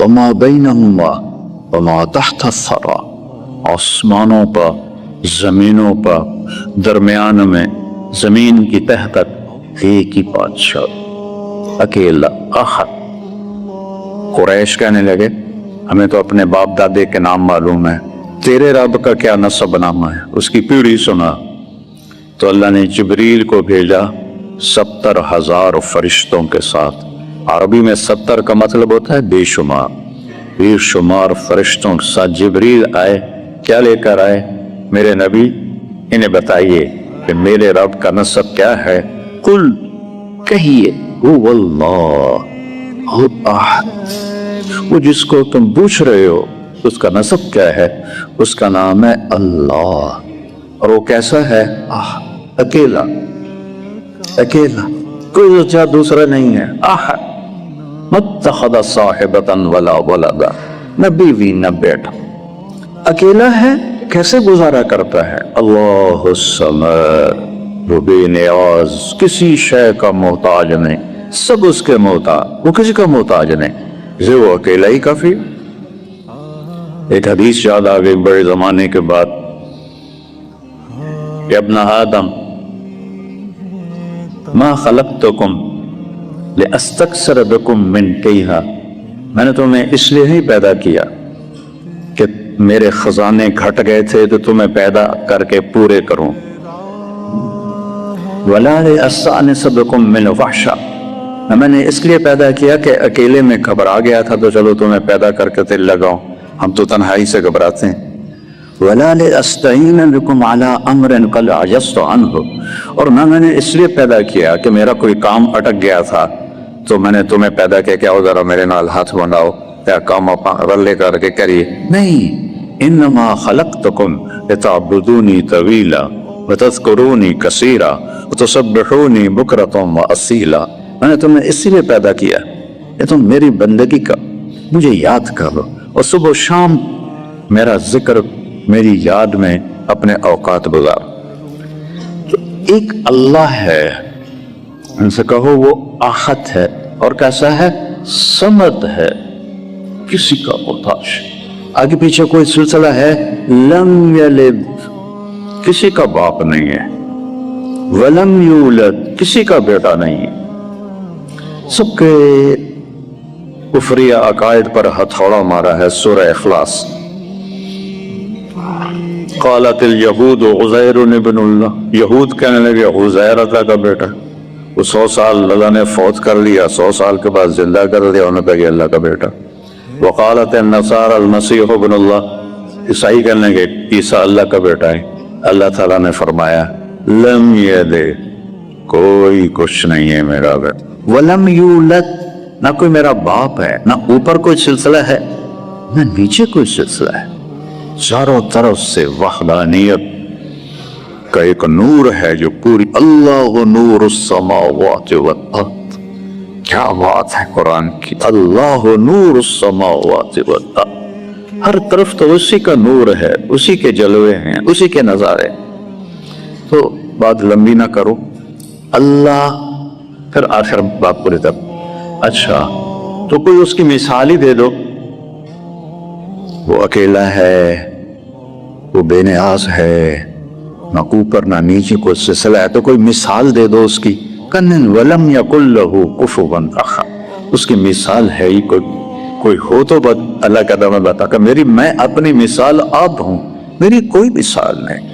وما بینہما وما تحت الثری، آسمانوں پر، زمینوں پر، درمیان میں، زمین کی تہ تک ایک ہی بادشاہ، اکیلا، احد۔ قریش کہنے لگے ہمیں تو اپنے باپ دادے کے نام معلوم ہے، تیرے رب کا کیا نسب نامہ ہے، اس کی پیڑھی سنا۔ تو اللہ نے جبریل کو بھیجا 70,000 فرشتوں کے ساتھ۔ عربی میں 70 کا مطلب ہوتا ہے بے شمار، بے شمار فرشتوں کے ساتھ جبریل آئے۔ کیا لے کر آئے؟ میرے نبی انہیں بتائیے کہ میرے رب کا نسب کیا ہے۔ قل، کہیے، هو اللہ احد، وہ جس کو تم پوچھ رہے ہو اس کا نسب کیا ہے، اس کا نام ہے اللہ، اور وہ کیسا ہے؟ اکیلا، اکیلا، کوئی دوسرا دوسرا نہیں ہے، احد، متخذ صاحبۃ ولا ولدا، نہ بیوی نہ بیٹا، اکیلا ہے، کیسے گزارا کرتا ہے؟ اللہ الصمد، وہ بے نیاز، کسی شے کا محتاج نہیں، سب اس کے محتاج، وہ کسی کا محتاج نہیں، وہ اکیلا ہی کافی۔ ایک حدیث یاد آ گئی بڑے زمانے کے بعد کہ ابن آدم ما خلقتکم لاستکثر بکم من کیہا، میں نے تمہیں اس لیے ہی پیدا کیا کہ میرے خزانے گھٹ گئے تھے تو تمہیں پیدا کر کے پورے کروں، ولا لاستأنس بکم من وحشا، میں نے اس لیے پیدا کیا کہ اکیلے میں گھبرا گیا تھا تو چلو تمہیں پیدا کر کے دل لگاؤں، ہم تو تنہائی سے گھبراتے ہیں، ولا لاستعین بکم علی امر قد عجزت عنہ، اور میں نے اس لیے پیدا کیا کہ میرا کوئی کام اٹک گیا تھا تو میں نے تمہیں پیدا کیا کہ آؤ ذرا میرے نال ہاتھ بناؤ یا کام رلے کر کے کریے، نہیں، انما خلقتکم لتعبدونی طویلا وتذکرونی کثیرا وتسبحونی بکرۃ واصیلا، میں نے تمہیں اس لیے پیدا کیا کہ تم میری بندگی کا مجھے یاد کرو اور صبح و شام میرا ذکر، میری یاد میں اپنے اوقات گزار۔ تو ایک اللہ ہے، ان سے کہو وہ احد ہے، اور کیسا ہے؟ صمد ہے، کسی کا محتاج، آگے پیچھے کوئی سلسلہ ہے، لم یلد، کسی کا باپ نہیں ہے، ولم یولد، کسی کا بیٹا نہیں ہے، سب کے کفریہ عقائد پر ہتھوڑا مارا ہے۔ سورہ اخلاص، قالت الیہود عزیر ابن اللہ، یہود کہنے لگے عزیر اللہ کا بیٹا، وہ 100 سال اللہ نے فوت کر لیا، 100 سال کے بعد زندہ کر لیا، انہوں نے کہا یہ اللہ کا بیٹا۔ وقالت النصارى المسیح ابن اللہ، عیسائی کہنے لگے عیسیٰ اللہ کا بیٹا ہے۔ اللہ تعالیٰ نے فرمایا لم یلد، کوئی کچھ نہیں ہے میرا بیٹا، ولم یولد، نہ کوئی میرا باپ ہے، نہ اوپر کوئی سلسلہ ہے نہ نیچے کوئی سلسلہ ہے، چاروں طرف سے وحدانیت کا ایک نور ہے جو پوری، اللہ نور السماوات والارض، کیا بات ہے قرآن کی، اللہ نور السماوات والارض، ہر طرف تو اسی کا نور ہے، اسی کے جلوے ہیں، اسی کے نظارے۔ تو بات لمبی نہ کرو، اللہ، پھر آخر بات پوری تب، اچھا تو کوئی اس کی مثال ہی دے دو، وہ اکیلا ہے، وہ بے نیاز ہے، نہ اوپر نہ نیچے کوئی سلسلہ ہے، تو کوئی مثال دے دو اس کی، کن ولم یکن لہ کفوا احد، اس کی مثال ہے ہی کوئی ہو تو اللہ کا دم بتا کہ میں اپنی مثال آپ ہوں، میری کوئی مثال نہیں،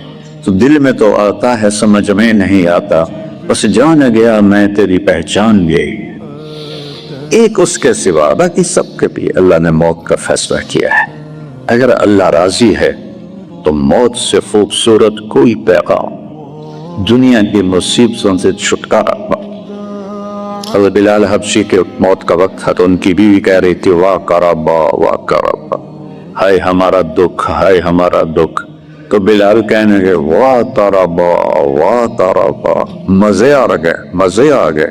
تو دل میں تو آتا ہے سمجھ میں نہیں آتا، بس جان گیا میں تیری پہچان گئی، ایک اس کے سوا، باقی سب کے بھی اللہ نے موت کا فیصلہ کیا ہے۔ اگر اللہ راضی ہے تو موت سے خوبصورت کوئی پیغام، دنیا کی مصیبتوں سے چھٹکارا۔ حضرت بلال حبشی کے موت کا وقت تھا تو ان کی بیوی کہہ رہی تھی واہ کربا واہ کربا، ہائے ہمارا دکھ، ہائے ہمارا دکھ، تو بلال کہنے لگے واہ تربا واہ تربا، مزے آ گئے، مزے آ گئے۔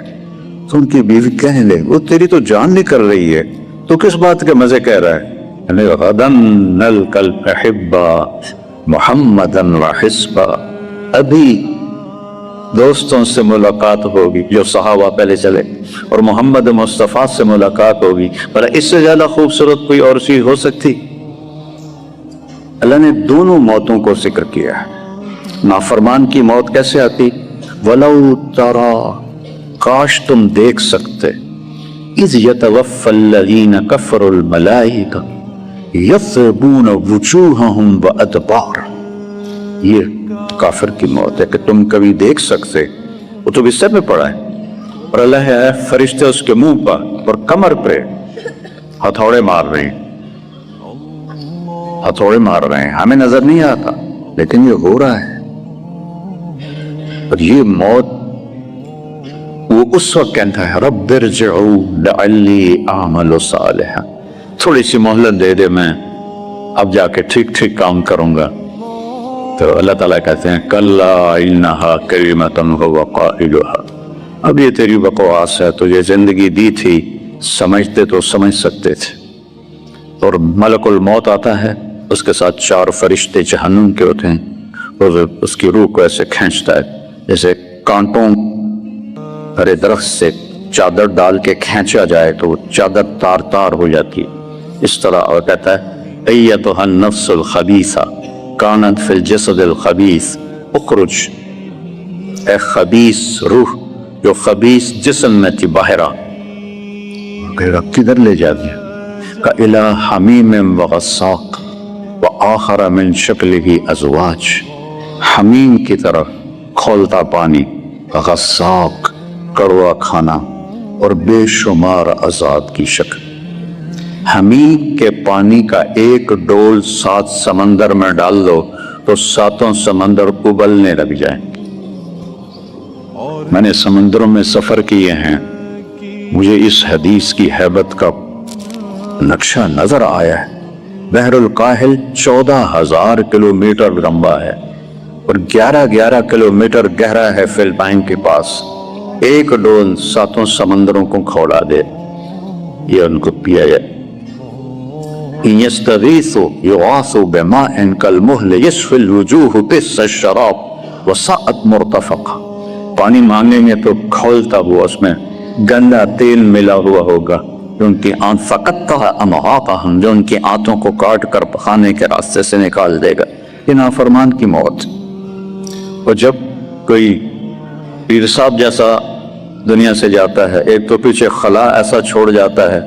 تو ان کی بیوی کہنے لگے وہ تیری تو جان نکل رہی ہے، تو کس بات کے مزے کہہ رہا ہے؟ غدن نلقى الأحبة محمدا وحسبا، ابھی دوستوں سے ملاقات ہوگی جو صحابہ پہلے چلے، اور محمد مصطفیٰ سے ملاقات ہوگی۔ پر اس سے زیادہ خوبصورت کوئی اور چیز ہو سکتی؟ اللہ نے دونوں موتوں کو ذکر کیا ہے۔ نافرمان کی موت کیسے آتی؟ وَلَوْ تَرَى، کاش تم دیکھ سکتے، اِذْ يَتَوَفَّى الَّذِينَ كَفَرُوا الْمَلَائِكَةُ يَضْرِبُونَ وُجُوهَهُمْ وَأَدْبَارَهُمْ، یہ کافر کی موت ہے کہ تم کبھی دیکھ سکتے۔ وہ تو بستر میں پڑا ہے اور اللہ ہے فرشتے اس کے منہ پر اور کمر پہ ہتھوڑے مار رہے ہیں، ہتھوڑے مار رہے ہیں، ہمیں نظر نہیں آتا لیکن یہ ہو رہا ہے۔ اور یہ موت وہ اس وقت کہتا ہے رب ارجعوا لعلی اعمل صالحا، تھوڑی سی مہلت دے دے، میں اب جا کے ٹھیک ٹھیک کام کروں گا۔ تو اللہ تعالیٰ کہتے ہیں کلا انہا کلمۃ هو قائلها، اب یہ تیری بکواس ہے، تجھے زندگی دی تھی، سمجھتے تو سمجھ سکتے تھے۔ اور ملک الموت آتا ہے، اس کے ساتھ 4 فرشتے جہنم کے ہوتے ہیں، اور اس کی روح کو ایسے کھینچتا ہے جیسے کانٹوں ہرے درخت سے چادر ڈال کے کھینچا جائے تو وہ چادر تار تار ہو جاتی ہے، اس طرح۔ اور کہتا ہے ایتھا النفس الخبیثہ کانت فی الجسد الخبیث اخرج، اے خبیث روح جو خبیث جسم میں تھی باہر آ۔ کدھر لے جا دیا؟ کإلی حمیم وغساق وآخر من شکلہ ازواج، حمیم کی طرف کھولتا پانی، غساق کڑوا کھانا، اور بے شمار عذاب کی شکل۔ حمیم کے پانی کا ایک ڈول 7 سمندر میں ڈال دو تو 7 سمندر ابلنے لگ جائیں۔ میں نے سمندروں میں سفر کیے ہیں، مجھے اس حدیث کی ہیبت کا نقشہ نظر آیا ہے۔ بحر الکاہل 14,000 کلومیٹر لمبا ہے اور 11 کلومیٹر گہرا ہے فلپائن کے پاس۔ ایک ڈول 7 سمندروں کو کھولا دے، یہ ان کو پیا جائے۔ إِن يَسْتَغِيثُوا يُغَاثُوا بِمَاءٍ كَالْمُهْلِ يَشْفِي الْوُجُوهُ بِئْسَ الشَّرَابُ وَسَاءَتْ مُرْتَفَقًا، پانی مانگیں گے تو کھولتا ہوا اس میں گندا تیل ملا ہوا ہوگا، جو ان کی آنت فَقَطَّعَ أَمْعَاقَهُمْ، جو ان کی آنتوں کو کاٹ کر پخانے کے راستے سے نکال دے گا۔ یہ نافرمان کی موت۔ اور جب کوئی پیر صاحب جیسا دنیا سے جاتا ہے، ایک تو پیچھے خلا ایسا چھوڑ جاتا ہے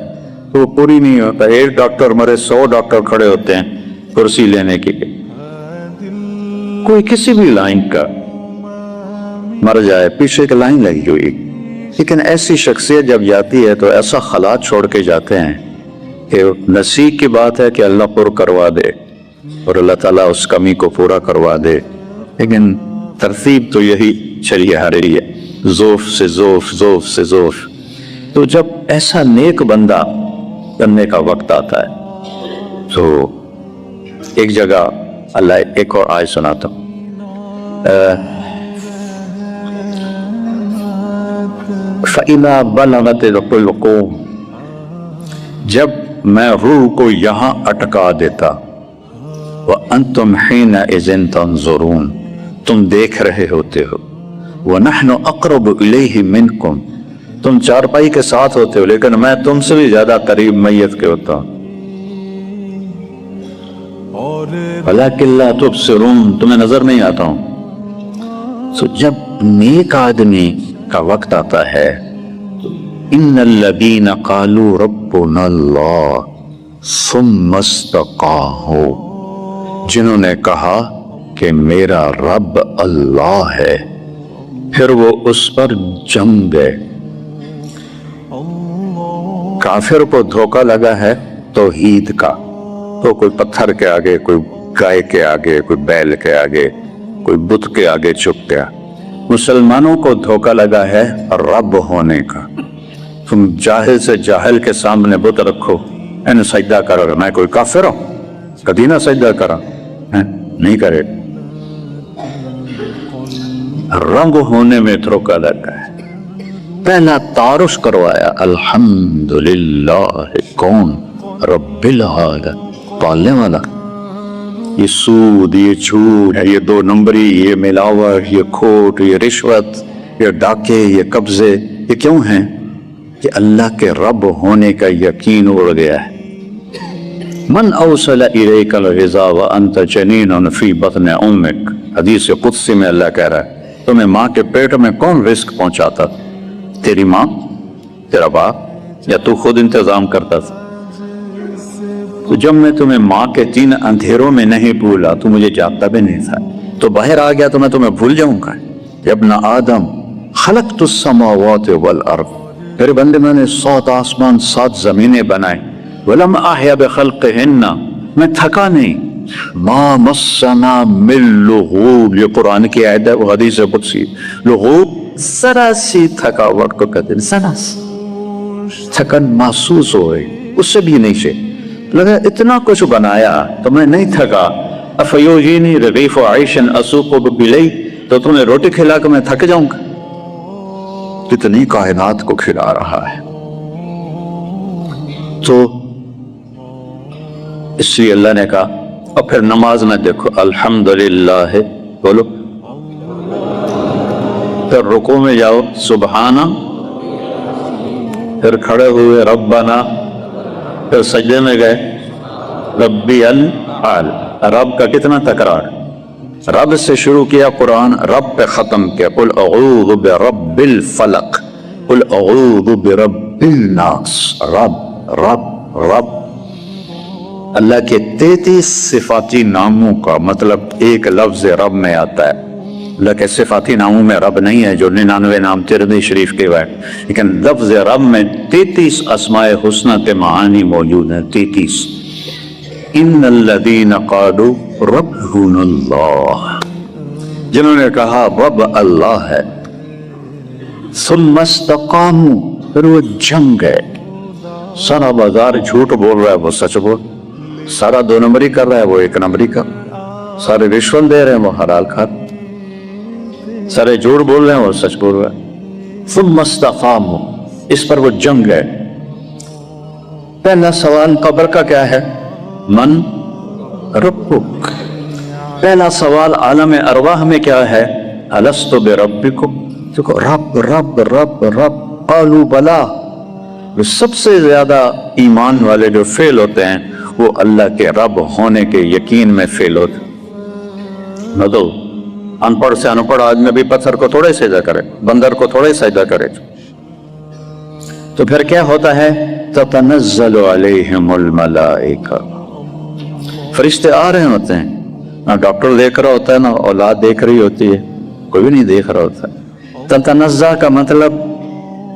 تو وہ پوری نہیں ہوتا، ایک ڈاکٹر مرے 100 ڈاکٹر کھڑے ہوتے ہیں کرسی لینے کے لیے۔ کوئی کسی بھی لائن کا مر جائے، پیچھے کی لائن لگی ہوئی، لیکن ایسی شخصیت جب جاتی ہے تو ایسا خلا چھوڑ کے جاتے ہیں کہ نصیب کی بات ہے کہ اللہ پر کروا دے اور اللہ تعالیٰ اس کمی کو پورا کروا دے، لیکن ترتیب تو یہی چلی آ رہی ہے، ذوف سے ذوف، ذوف سے ذوف۔ تو جب ایسا نیک بندہ کرنے کا وقت آتا ہے تو ایک جگہ اللہ ایک اور آیت سناتا ہوں، فَإِذَا بَلَغَتِ الْحُلْقُومَ، جب میں روح کو یہاں اٹکا دیتا، وَأَنْتُمْ حِينَئِذٍ تَنْظُرُونَ، تم دیکھ رہے ہوتے ہو، وَنَحْنُ أَقْرَبُ إِلَيْهِ مِنْكُمْ، تم چارپائی کے ساتھ ہوتے ہو لیکن میں تم سے بھی زیادہ قریب میت کے ہوتا ہوں۔ وَلَكِنْ لَا تُبْصِرُونَ، تمہیں نظر نہیں آتا ہوں۔ تو جب نیک آدمی کا وقت آتا ہے تو إِنَّ الَّذِينَ قَالُوا رَبُّنَا اللَّهُ ثُمَّ اسْتَقَامُوا، جنہوں نے کہا کہ میرا رب اللہ ہے، پھر وہ اس پر جم گئے۔ کافر کو دھوکہ لگا ہے توحید کا، تو کوئی پتھر کے آگے، کوئی گائے کے آگے، کوئی بیل کے آگے، کوئی بت کے آگے چپ گیا۔ مسلمانوں کو دھوکہ لگا ہے رب ہونے کا۔ تم جاہل سے جاہل کے سامنے بت رکھو، انہیں سجدہ کرو، میں کوئی کافر ہوں، کبھی نہ سجدہ کرا، نہیں کرے۔ رنگ ہونے میں دھوکہ لگا ہے۔ پہلا تعارف کروایا، الحمدللہ کون؟ رب العالمین، پالنے والا۔ یہ سود، یہ جھوٹ، یہ 2 نمبری، یہ ملاوٹ، یہ کھوٹ، یہ رشوت، یہ ڈاکے، یہ قبضے، یہ کیوں ہیں؟ کہ اللہ کے رب ہونے کا یقین اڑ گیا ہے۔ من اوصل الیک الغذاء وانت جنین فی بطن امک، حدیث قدسی میں اللہ کہہ رہا ہے تمہیں ماں کے پیٹ میں کون رزق پہنچاتا؟ تیری ماں، تیرا باپ، یا تو خود انتظام کرتا تھا؟ تو جب میں تمہیں ماں کے 3 اندھیروں میں نہیں بھولا تو مجھے جانتا بھی نہیں تھا، تو باہر آ گیا تو میں تمہیں بھول جاؤں گا؟ یا ابن آدم خلقت السماوات والارض، میرے بندے میں نے 7 آسمان 7 زمینیں بنائے، ولم احیا بخلقہن، میں تھکا نہیں، ما مسنا من لغوب، یہ قرآن کی آیت ہے، وہ حدیث قدسی، لغوب ذرا سی تھکاوٹ کو کہتے ہیں، ذرا سی تھکن محسوس ہوئے، اس سے بھی نہیں سے لگا اتنا کچھ بنایا تو میں نہیں تھکا، افیوجینی رغیف عیش اسوق بلی، تو تمہیں روٹی کھلا کے میں تھک جاؤں گا؟ کتنی کائنات کو کھلا رہا ہے۔ تو اس لیے اللہ نے کہا، اور پھر نماز میں دیکھو، الحمدللہ بولو، پھر رکوع میں جاؤ سبحانہ، پھر کھڑے ہوئے ربنا، پھر سجدے میں گئے ربی الاعلی، رب کا کتنا تکرار، رب سے شروع کیا قرآن، رب پہ ختم کیا، قل اعوذ برب الفلق، قل اعوذ برب الناس، رب رب رب۔ اللہ کے 33 صفاتی ناموں کا مطلب ایک لفظ رب میں آتا ہے۔ اللہ کے صفاتی ناموں میں رب نہیں ہے جو 99 نام ترمذی شریف کے ہیں، لیکن لفظ رب میں 33 اسماء حسنہ کے معانی موجود ہیں، 33۔ ان الذین قالوا ربنا اللہ، جنہوں نے کہا رب اللہ ہے، ثم استقاموا، پھر وہ جم گئے، سارا بازار جھوٹ بول رہا ہے وہ سچ بول، سارا 2 نمبری کر رہا ہے وہ 1 نمبری کر، سارے رشوت دے رہے ہیں وہ حلال کھا، سارے جھوٹ بول رہے ہیں وہ سچ بول رہا ہے۔ ثم استقاموا، اس پر وہ جم گئے۔ پہلا سوال قبر کا کیا ہے؟ من ربک۔ پہلا سوال عالم ارواح میں کیا ہے؟ الست بربکم، دیکھو رب رب رب رب، قالوا بلا۔ سب سے زیادہ ایمان والے جو فیل ہوتے ہیں وہ اللہ کے رب ہونے کے یقین میں فیل ہوتے ہیں۔ نہ تو ان پڑھ سے ان پڑھ آدمی بھی پتھر کو تھوڑے سجدہ کرے، بندر کو تھوڑے سجدہ کرے، تو پھر کیا ہوتا ہے؟ تتنزل علیہم الملائکہ، فرشتے آ رہے ہوتے ہیں، نہ ڈاکٹر دیکھ رہا ہوتا ہے نہ اولاد دیکھ رہی ہوتی ہے، کوئی بھی نہیں دیکھ رہا ہوتا ہے۔ تتنزل کا مطلب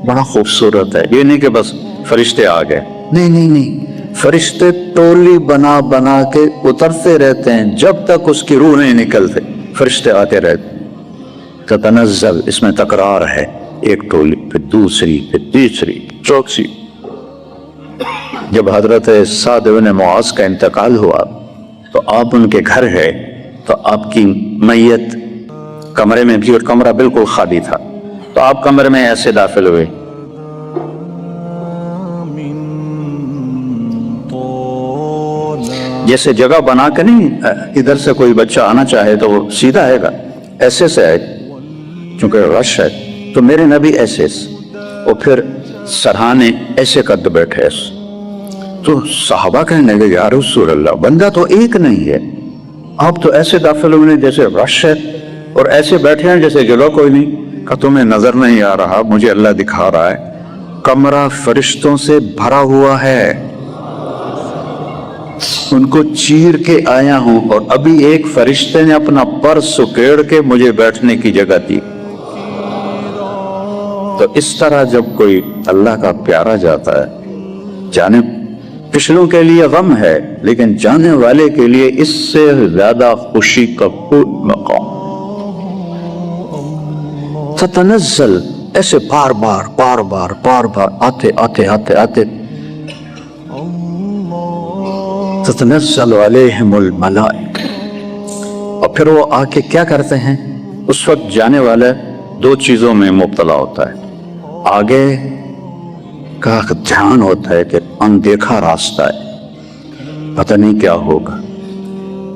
بڑا خوبصورت ہے، یہ نہیں کہ بس فرشتے آ گئے، نہیں نہیں نہیں، فرشتے ٹولی بنا بنا کے اترتے رہتے ہیں جب تک اس کی روح نہیں نکلتے، فرشتے آتے رہتے ہیں۔ تتنزل اس میں تکرار ہے، ایک ٹولی پھر دوسری پھر تیسری چوتھی۔ جب حضرت سعد بن معاذ کا انتقال ہوا تو آپ ان کے گھر گئے تو آپ کی میت کمرے میں بھی، اور کمرہ بالکل خالی تھا، تو آپ کمرے میں ایسے داخل ہوئے، جیسے جگہ بنا کے نہیں، ادھر سے کوئی بچہ آنا چاہے تو وہ سیدھا آئے گا، ایسے سے آئے، چونکہ رش ہے، تو میرے نبی ایسے، اور پھر سرحانے ایسے قد بیٹھے، تو صحابہ کہنے لگے یا رسول اللہ، بندہ تو ایک نہیں ہے، آپ تو ایسے داخل ہوئے جیسے رش ہے، اور ایسے بیٹھے ہیں جیسے جگہ کوئی نہیں۔ کہ تمہیں نظر نہیں آ رہا، مجھے اللہ دکھا رہا ہے، کمرہ فرشتوں سے بھرا ہوا ہے، ان کو چیر کے آیا ہوں، اور ابھی ایک فرشتے نے اپنا پر سکیڑ کے مجھے بیٹھنے کی جگہ دی۔ تو اس طرح جب کوئی اللہ کا پیارا جاتا ہے، جانے پچھلوں کے لیے غم ہے لیکن جانے والے کے لیے اس سے زیادہ خوشی کا کوئی مقام۔ تتنزل، ایسے بار بار بار بار بار بار آتے آتے آتے آتے، تتنزل علیہم الملائکہ، اور پھر وہ آ کے کیا کرتے ہیں؟ اس وقت جانے والا 2 چیزوں میں مبتلا ہوتا ہے، آگے کا دھیان ہوتا ہے کہ اندیکھا راستہ ہے، پتہ نہیں کیا ہوگا،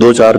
2-4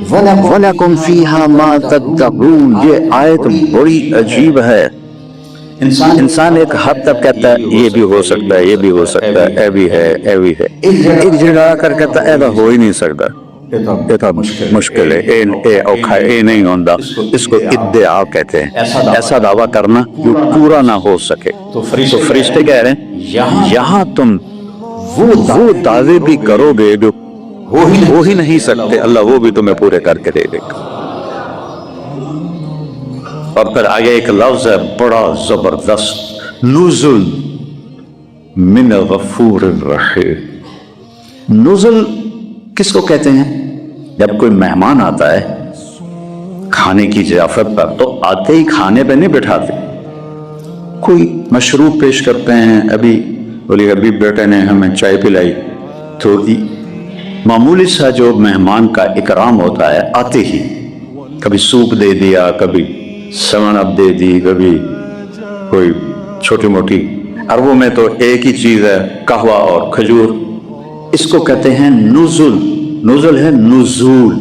وَلَكُمْ فِيهَا مَا تَدَّعُونَ. یہ آیت بڑی عجیب ہے. انسان ایک حد تک کہتا ہے یہ بھی ہو سکتا ہے، یہ بھی ہو سکتا ہے، اے بھی ہے، اے بھی ہے. ایک جگہ آ کر کہتا ہے ایسا ہو ہی نہیں سکتا، یہ تو مشکل ہے، اے اوکھا اے نہیں ہوتا. اس کو ادعا کہتے ہیں، ایسا دعویٰ کرنا جو پورا نہ ہو سکے. تو فرشتے کہہ رہے ہیں یہاں تم وہ دعوے بھی کرو گے جو ہو ہی نہیں سکتے، اللہ وہ بھی تمہیں پورے کر کے دے دے گا. اور پھر آگے ایک لفظ ہے بڑا زبردست، نزل من غفور الرحیم. نزل کس کو کہتے ہیں؟ جب کوئی مہمان آتا ہے کھانے کی ضیافت پر تو آتے ہی کھانے پہ نہیں بٹھاتے، کوئی مشروب پیش کرتے ہیں. ابھی بیٹے نے ہمیں چائے پلائی تو معمولی سا جو مہمان کا اکرام ہوتا ہے آتے ہی کبھی سوپ دے دیا، کبھی سیون اپ دے دی، کبھی کوئی چھوٹی موٹی. عربوں میں تو ایک ہی چیز ہے قہوہ اور کھجور. اس کو کہتے ہیں نزل. نزل ہے نزول،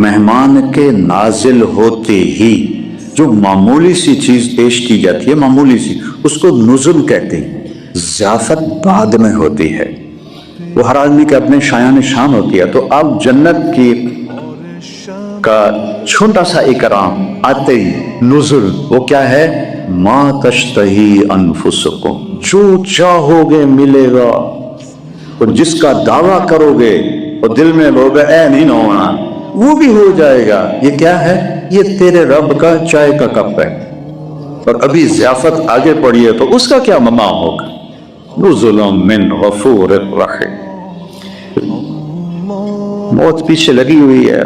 مہمان کے نازل ہوتے ہی جو معمولی سی چیز پیش کی جاتی ہے، معمولی سی، اس کو نزل کہتے ہیں. ضیافت بعد میں ہوتی ہے، وہ ہر آدمی کے اپنے شایان شان ہوتی ہے. تو آپ جنت کی کا چھوٹا سا اکرام آتے ہی نزل، وہ کیا ہے؟ ما تشتہی انفسکم، جو چاہو گے ملے گا. اور جس کا دعویٰ کرو گے اور دل میں لوگ اے نہیں ہونا، وہ بھی ہو جائے گا. یہ کیا ہے؟ یہ تیرے رب کا چائے کا کپ ہے. اور ابھی ضیافت آگے پڑی ہے تو اس کا کیا مقام ہوگا؟ نزل من غفور الرحیم. موت پیچھے لگی ہوئی ہے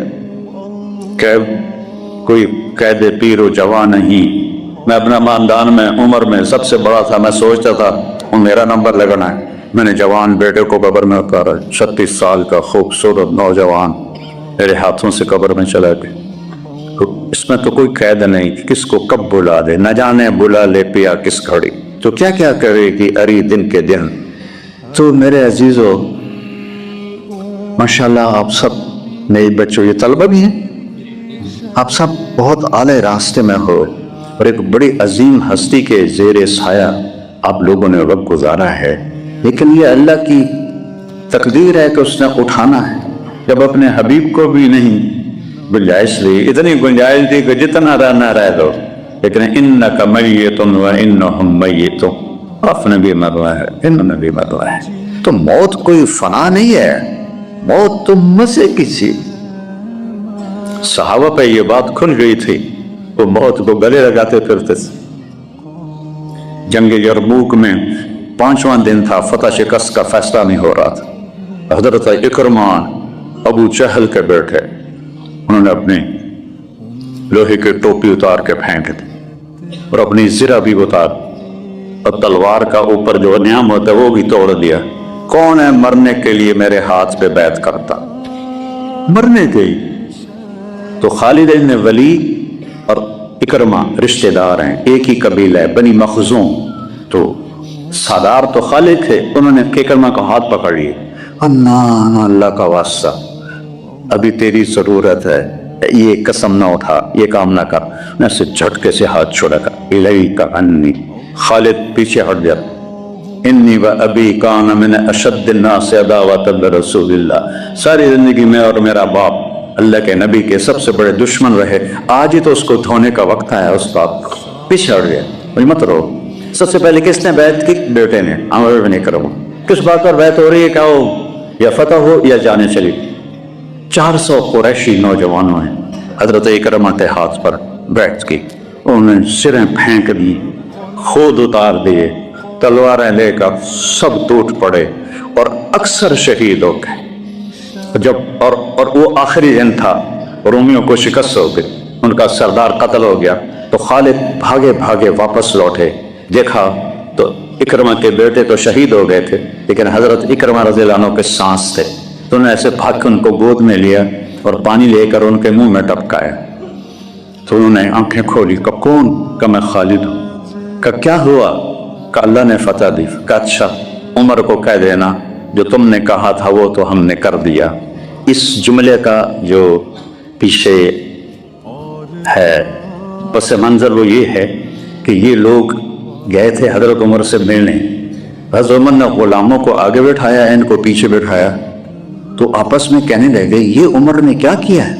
کہ کوئی قید پیر و جوان نہیں. میں اپنا خاندان میں عمر میں سب سے بڑا تھا، میں سوچتا تھا میرا نمبر لگنا ہے. میں نے جوان بیٹے کو قبر میں اتارا، 36 سال کا خوبصورت نوجوان میرے ہاتھوں سے قبر میں چلا گیا. اس میں تو کوئی قید نہیں، کس کو کب بلا دے، نہ جانے بلا لے پیا کس گھڑی، تو کیا کیا کرے گی اری دن کے دن. تو میرے عزیزو ماشاءاللہ آپ سب نئے بچوں، یہ طلبہ بھی ہیں، آپ سب بہت اعلی راستے میں ہو اور ایک بڑی عظیم ہستی کے زیر سایہ آپ لوگوں نے وقت گزارا ہے. لیکن یہ اللہ کی تقدیر ہے کہ اس نے اٹھانا ہے. جب اپنے حبیب کو بھی نہیں گنجائش دی، اتنی گنجائش دی کہ جتنا رہنا رہ دو، لیکن انک میت و انہم میتون، آپ نے بھی مرنا ہے، انہوں نے بھی مرنا ہے. تو موت کوئی فنا نہیں ہے، موت تو مزے کی چیز. صحابہ پہ یہ بات کھل گئی تھی، وہ موت کو گلے لگاتے پھرتے تھے. جنگ یرموک میں 5واں دن تھا، فتح شکست کا فیصلہ نہیں ہو رہا تھا. حضرت اکرمہ ابو جہل کے بیٹے، انہوں نے اپنی لوہے کی ٹوپی اتار کے پھینک دی اور اپنی زرہ بھی اتار اور تلوار کا اوپر جو انعام ہوتا ہے وہ بھی توڑ دیا. کون ہے مرنے کے لیے میرے ہاتھ پہ بیعت کرتا؟ مرنے کے لیے. تو خالد بن ولید اور اکرمہ رشتہ دار ہیں، ایک ہی قبیلہ ہے، بنی مخزوم. تو سردار تو خالد تھے، انہوں نے اکرمہ کا ہاتھ پکڑ لیے. اللہ کا واسطہ ابھی تیری ضرورت ہے، یہ قسم نہ اٹھا، یہ کام نہ کر. میں اسے جھٹکے سے ہاتھ چھوڑا کر الیک انی. خالد پیچھے ہٹ گیا. انی و ابی کان من اشد الناس عداوۃ لرسول اللہ. ساری زندگی میں اور میرا باپ اللہ کے نبی کے سب سے بڑے دشمن رہے، آج ہی تو اس کو دھونے کا وقت آیا. اس باپ پیچھے ہٹ گیا. مت رو. سب سے پہلے کس نے بیعت کی؟ بیٹے نے، عمر بن اکرمہ. کس بات پر بیعت ہو رہی ہے؟ کہ وہ یا فتح ہو یا جانے چلی. 400 قریشی نوجوانوں ہیں حضرت اکرمہ کے ہاتھ پر بیعت کی. انہوں نے سریں پھینک دی، خود اتار دیے، تلواریں لے کر سب ٹوٹ پڑے اور اکثر شہید ہو گئے. جب اور وہ آخری دن تھا، رومیوں کو شکست ہو گئی، ان کا سردار قتل ہو گیا. تو خالد بھاگے بھاگے واپس لوٹے، دیکھا تو اکرمہ کے بیٹے تو شہید ہو گئے تھے، لیکن حضرت اکرمہ رضی اللہ عنہ کے سانس تھے. تو انہوں نے ایسے بھاگ کے ان کو گود میں لیا اور پانی لے کر ان کے منہ میں ٹپکایا. تو انہوں نے آنکھیں کھولی. کہ کون؟ کہ میں خالد ہوں. کہ کیا ہوا؟ کہ اللہ نے فتح دی. کہ اچھا، عمر کو کہہ دینا جو تم نے کہا تھا وہ تو ہم نے کر دیا. اس جملے کا جو پیچھے ہے پس منظر وہ یہ ہے کہ یہ لوگ گئے تھے حضرت عمر سے ملنے، حضرت عمر نے غلاموں کو آگے بٹھایا، ان کو پیچھے بٹھایا، تو آپس میں کہنے لگے یہ عمر نے کیا کیا ہے،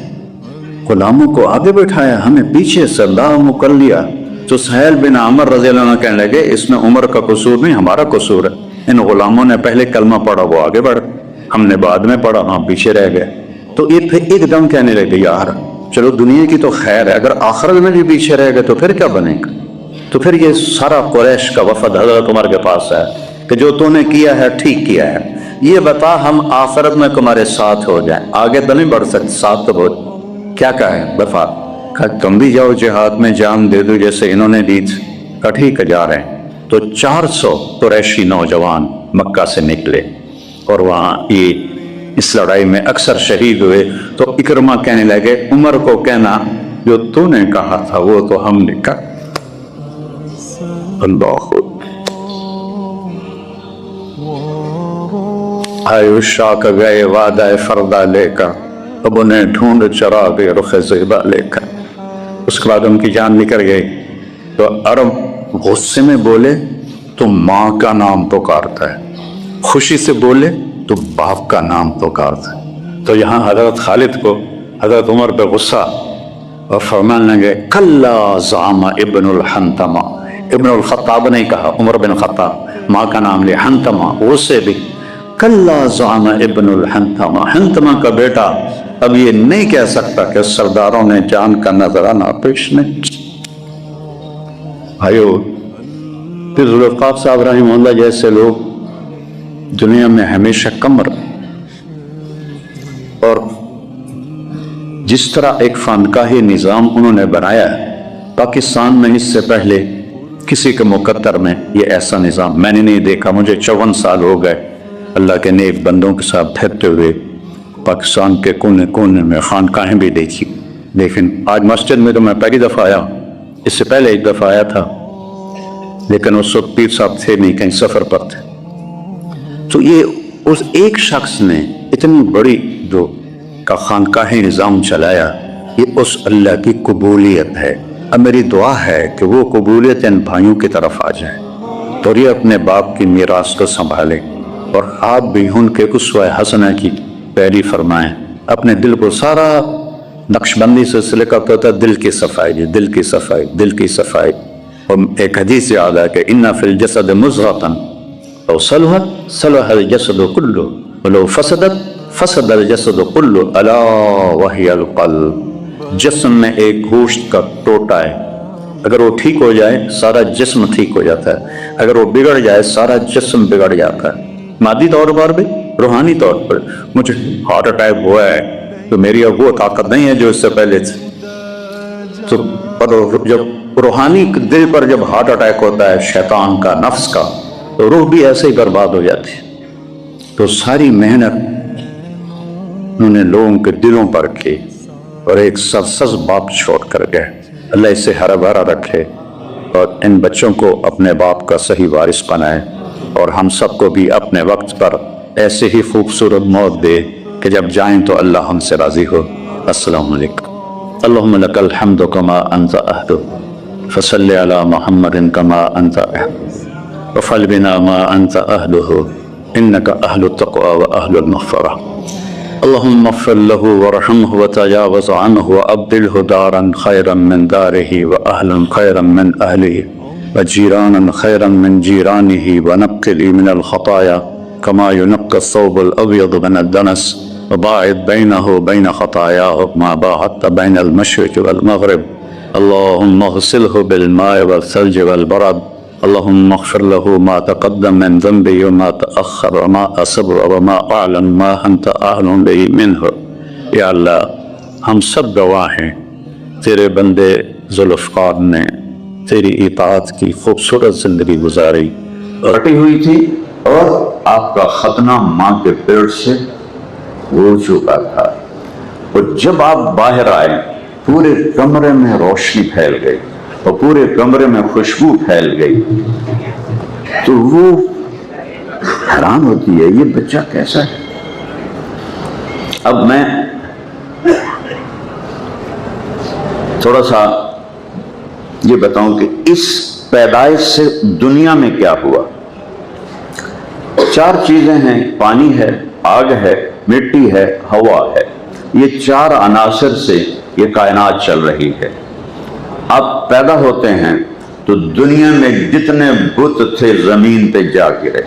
غلاموں کو آگے بٹھایا، ہمیں پیچھے سردار کر لیا۔ تو سہیل بن عمر رضی اللہ عنہ کہنے لگے اس میں عمر کا قصور نہیں، ہمارا قصور ہے، ان غلاموں نے پہلے کلمہ پڑھا وہ آگے بڑھ، ہم نے بعد میں پڑھا ہم پیچھے رہ گئے۔ تو یہ پھر ایک دم کہنے لگے یار چلو دنیا کی تو خیر ہے، اگر آخرت میں بھی پیچھے رہ گئے تو پھر کیا بنے گا؟ تو پھر یہ سارا قریش کا وفد حضرت عمر کے پاس ہے کہ جو تو نے کیا ہے ٹھیک کیا ہے، یہ بتا ہم آخرت میں تمہارے ساتھ ہو جائیں، آگے تو نہیں بڑھ سکتے، ساتھ تو بہت کیا کہا ہے وفا، کہا تم بھی جاؤ جہاد میں جان دے دو جیسے انہوں نے دی تھی، کہا ٹھیک ہے جا رہے ہیں۔ تو 400 قریشی نوجوان مکہ سے نکلے اور وہاں یہ اس لڑائی میں اکثر شہید ہوئے۔ تو اکرمہ کہنے لگے عمر کو کہنا جو تو نے کہا تھا وہ تو ہم نے کہا۔ اللہ آئے شاک گئے وعدہ فردہ لے کر، اب انہیں ڈھونڈ چراغ رخ زیبا لے کر۔ اس کے بعد ان کی جان نکل گئی تو عرب غصے میں بولے تو ماں کا نام پکارتا ہے، خوشی سے بولے تو باپ کا نام پکارتا ہے۔ تو یہاں حضرت خالد کو حضرت عمر پہ غصہ اور فرمانے لگے کلا زعم ابن الحنتمہ، ابن الخطاب نہیں کہا، عمر بن خطاب، ماں کا نام لے حنتمہ، غصے بھی کلا زعم ابن الحنتمہ، حنتمہ کا بیٹا اب یہ نہیں کہہ سکتا کہ سرداروں نے جان کا نذرانہ پیش نہیں۔ بھائیو پھر ذوالفقار صاحب رحمہ اللہ جیسے لوگ دنیا میں ہمیشہ کم رہے، اور جس طرح ایک خانقاہی نظام انہوں نے بنایا ہے پاکستان میں، اس سے پہلے کسی کے مقدر میں یہ ایسا نظام میں نے نہیں دیکھا۔ مجھے 54 سال ہو گئے اللہ کے نیک بندوں کے ساتھ پھرتے ہوئے، پاکستان کے کونے کونے میں خانقاہیں بھی دیکھی، لیکن آج مسجد میں تو میں پہلی دفعہ آیا، اس سے پہلے ایک دفعہ آیا تھا لیکن اس وقت پیر صاحب تھے نہیں، کہیں سفر پر تھے۔ تو یہ اس ایک شخص نے اتنی بڑی جو کا خانقاہی نظام چلایا، یہ اس اللہ کی قبولیت ہے۔ اب میری دعا ہے کہ وہ قبولیت ان بھائیوں کی طرف آ جائے اور یہ اپنے باپ کی میراث کو سنبھالے، اور آپ بھی ان کے اسوہ حسنہ کی پیروی فرمائیں، اپنے دل کو سارا نقش بندی سے سلے کا ہوتا ہے دل کی صفائی، جی دل کی صفائی، دل کی صفائی۔ اور ایک حدیث یاد ہے کہ ان فی الجسد مضغۃ لو صلحت صلح الجسد کلہ ولو فسدت فسد الجسد کلہ الا وہی القلب۔ جسم میں ایک گوشت کا ٹوٹا ہے، اگر وہ ٹھیک ہو جائے سارا جسم ٹھیک ہو جاتا ہے، اگر وہ بگڑ جائے سارا جسم بگڑ جاتا ہے، مادی طور پر بھی روحانی طور پر۔ مجھے ہارٹ اٹیک ہوا ہے تو میری اب وہ طاقت نہیں ہے جو اس سے پہلے تھی، تو جب روحانی دل پر جب ہارٹ اٹیک ہوتا ہے شیطان کا، نفس کا، تو روح بھی ایسے ہی برباد ہو جاتی ہے۔ تو ساری محنت انہوں نے لوگوں کے دلوں پر کی اور ایک سرسبز باپ چھوڑ کر گئے۔ اللہ اسے ہرا بھرا رکھے اور ان بچوں کو اپنے باپ کا صحیح وارث بنائے، اور ہم سب کو بھی اپنے وقت پر ایسے ہی خوبصورت موت دے کہ جب جائیں تو اللہ ہم سے راضی ہو۔ السلام علیکم۔ اللہم لک الحمد کما انت اہل، فصل علی محمد کما انت اہل، وفعل بنا ما انت اہلہ، انک اہل التقوی و اہل المغفرہ۔ اللهم اغفر له ورحمه وتجاوز عنه وأبدله دارا خيرا من داره وأهلا خيرا من أهله وجيرانا خيرا من جيرانه ونقل من الخطايا كما ينقى الثوب الأبيض من الدنس وباعد بينه وبين خطاياه ما باعدت بين المشرق والمغرب اللهم اغسله بالماء والثلج والبرد اللهم اغفر له ما تقدم من ذنبه وما تأخر وما أسر وما أعلن ما أنت أعلم به منه۔ یا اللہ ہم سب گواہ ہیں تیرے بندے ذوالفقار نے تیری اطاعت کی خوبصورت زندگی گزاری، رٹی ہوئی تھی، اور آپ کا ختنہ ماں کے پیڑ سے ہو چکا تھا، اور جب آپ باہر آئے پورے کمرے میں روشنی پھیل گئی اور پورے کمرے میں خوشبو پھیل گئی، تو وہ حیران ہوتی ہے یہ بچہ کیسا ہے۔ اب میں تھوڑا سا یہ بتاؤں کہ اس پیدائش سے دنیا میں کیا ہوا. 4 چیزیں ہیں، پانی ہے، آگ ہے، مٹی ہے، ہوا ہے. یہ 4 عناصر سے یہ کائنات چل رہی ہے. آپ پیدا ہوتے ہیں تو دنیا میں جتنے بت تھے زمین پہ جا گرے،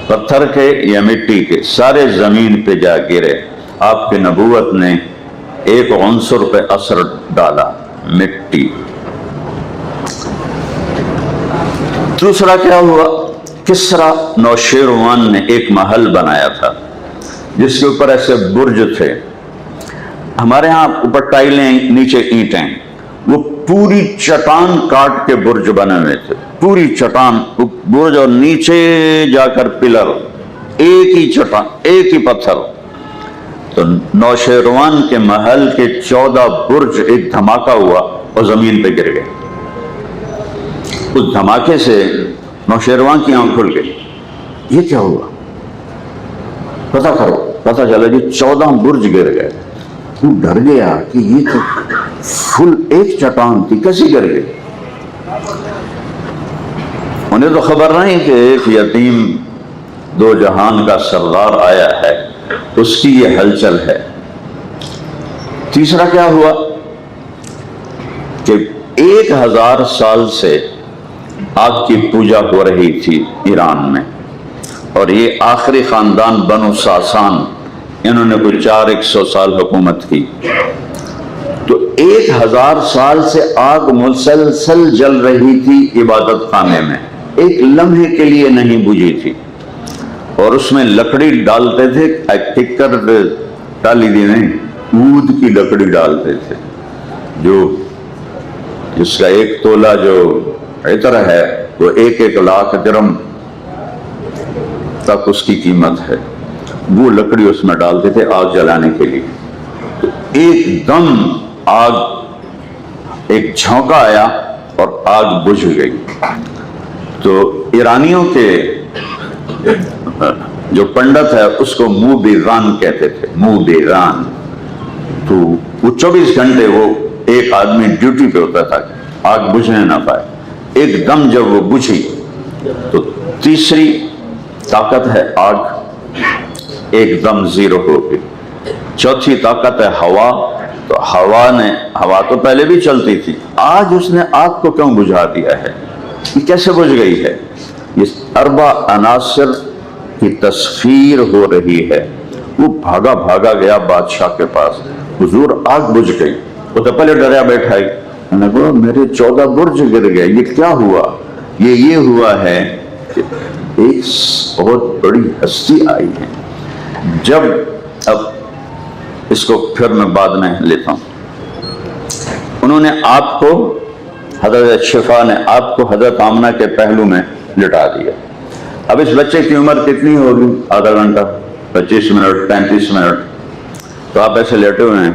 پتھر کے یا مٹی کے، سارے زمین پہ جا گرے. آپ کی نبوت نے ایک عنصر پہ اثر ڈالا، مٹی. دوسرا کیا ہوا؟ کسرا نوشیروان نے ایک محل بنایا تھا جس کے اوپر ایسے برج تھے. ہمارے ہاں اوپر ٹائلیں، نیچے اینٹیں. وہ پوری چٹان کاٹ کے برج بنے ہوئے تھے، پوری چٹان برج، اور نیچے جا کر پلر، ایک ہی چٹان، ایک ہی پتھر. تو نوشیروان کے محل کے 14 برج ایک دھماکہ ہوا اور زمین پہ گر گئے. اس دھماکے سے نوشیروان کی آنکھ کھل گئی. یہ کیا ہوا؟ پتہ کرو. پتہ چلا جی 14 برج گر گئے. وہ ڈر گیا کہ یہ تو فل ایک چٹان تھی، کیسی گر گئی؟ انہیں تو خبر نہیں کہ ایک یتیم 2 جہان کا سردار آیا ہے، اس کی یہ ہلچل ہے. تیسرا کیا ہوا کہ 1000 سال سے آگ کی پوجا ہو رہی تھی ایران میں، اور یہ آخری خاندان بنو ساسان، انہوں نے کوئی 400 سال حکومت کی. تو 1000 سال سے آگ مسلسل جل رہی تھی عبادت خانے میں، ایک لمحے کے لیے نہیں بجھی تھی. اور اس میں لکڑی ڈالتے تھے، ٹکر ڈالی دی نہیں، اود کی لکڑی ڈالتے تھے، جس کا 1 تولہ جو عطر ہے وہ 1 لاکھ درہم تک اس کی قیمت ہے. وہ لکڑی اس میں ڈالتے تھے آگ جلانے کے لیے. تو ایک دم آگ، ایک جھونکا آیا اور آگ بجھ گئی. تو ایرانیوں کے جو پنڈت ہے اس کو منہ بیران کہتے تھے، منہ بیران. تو وہ 24 گھنٹے وہ ایک آدمی ڈیوٹی پہ ہوتا تھا کہ آگ بجھنے نہ پائے. ایک دم جب وہ بجھی تو تیسری طاقت ہے آگ، ایک دم زیرو ہو گئی. چوتھی طاقت ہے ہوا. تو ہوا تو پہلے بھی چلتی تھی، آج اس نے آگ کو کیوں بجھا دیا ہے؟ یہ کیسے بجھ گئی ہے؟ یہ 4 عناصر کی تسخیر ہو رہی ہے. وہ بھاگا بھاگا گیا بادشاہ کے پاس، حضور آگ بجھ گئی. وہ تو پہلے ڈریا بیٹھا ہی، میں نے کہا میرے 14 برج گر گئے، یہ کیا ہوا؟ یہ ہوا ہے کہ ایک بہت بڑی ہستی آئی ہے. جب اب اس کو پھر میں بعد میں لیتا ہوں. انہوں نے آپ کو، حضرت شفا نے آپ کو حضرت آمنہ کے پہلو میں لٹا دیا. اب اس بچے کی عمر کتنی ہوگی؟ آدھا گھنٹہ، 25 منٹ، 35 منٹ. تو آپ ایسے لیٹے ہوئے ہیں.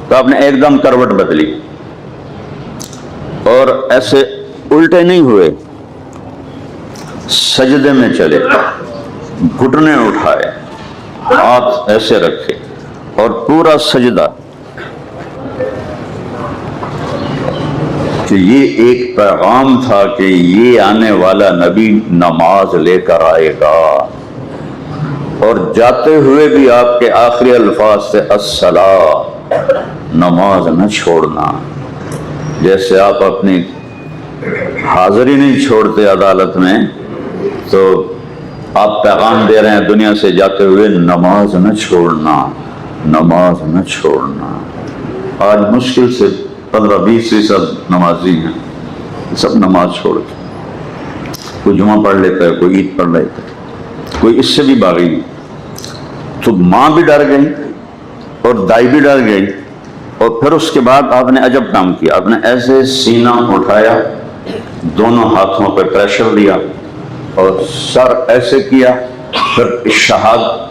تو آپ نے ایک دم کروٹ بدلی اور ایسے الٹے نہیں ہوئے، سجدے میں چلے، گھٹنے اٹھائے، ہاتھ ایسے رکھے اور پورا سجدہ. کہ یہ ایک پیغام تھا کہ یہ آنے والا نبی نماز لے کر آئے گا، اور جاتے ہوئے بھی آپ کے آخری الفاظ سے الصلاۃ، نماز نہ چھوڑنا. جیسے آپ اپنی حاضری نہیں چھوڑتے عدالت میں، تو آپ پیغام دے رہے ہیں دنیا سے جاتے ہوئے، نماز نہ چھوڑنا، نماز نہ چھوڑنا. آج مشکل سے 15-20% نمازی ہیں، سب نماز چھوڑ کے، کوئی جمعہ پڑھ لیتا ہے، کوئی عید پڑھ لیتا ہے، کوئی اس سے بھی باغی نہیں. تو ماں بھی ڈر گئی اور دائی بھی ڈر گئی. اور پھر اس کے بعد آپ نے عجب کام کیا. آپ نے ایسے سینہ اٹھایا، دونوں ہاتھوں پہ پریشر دیا اور سر ایسے کیا، پھر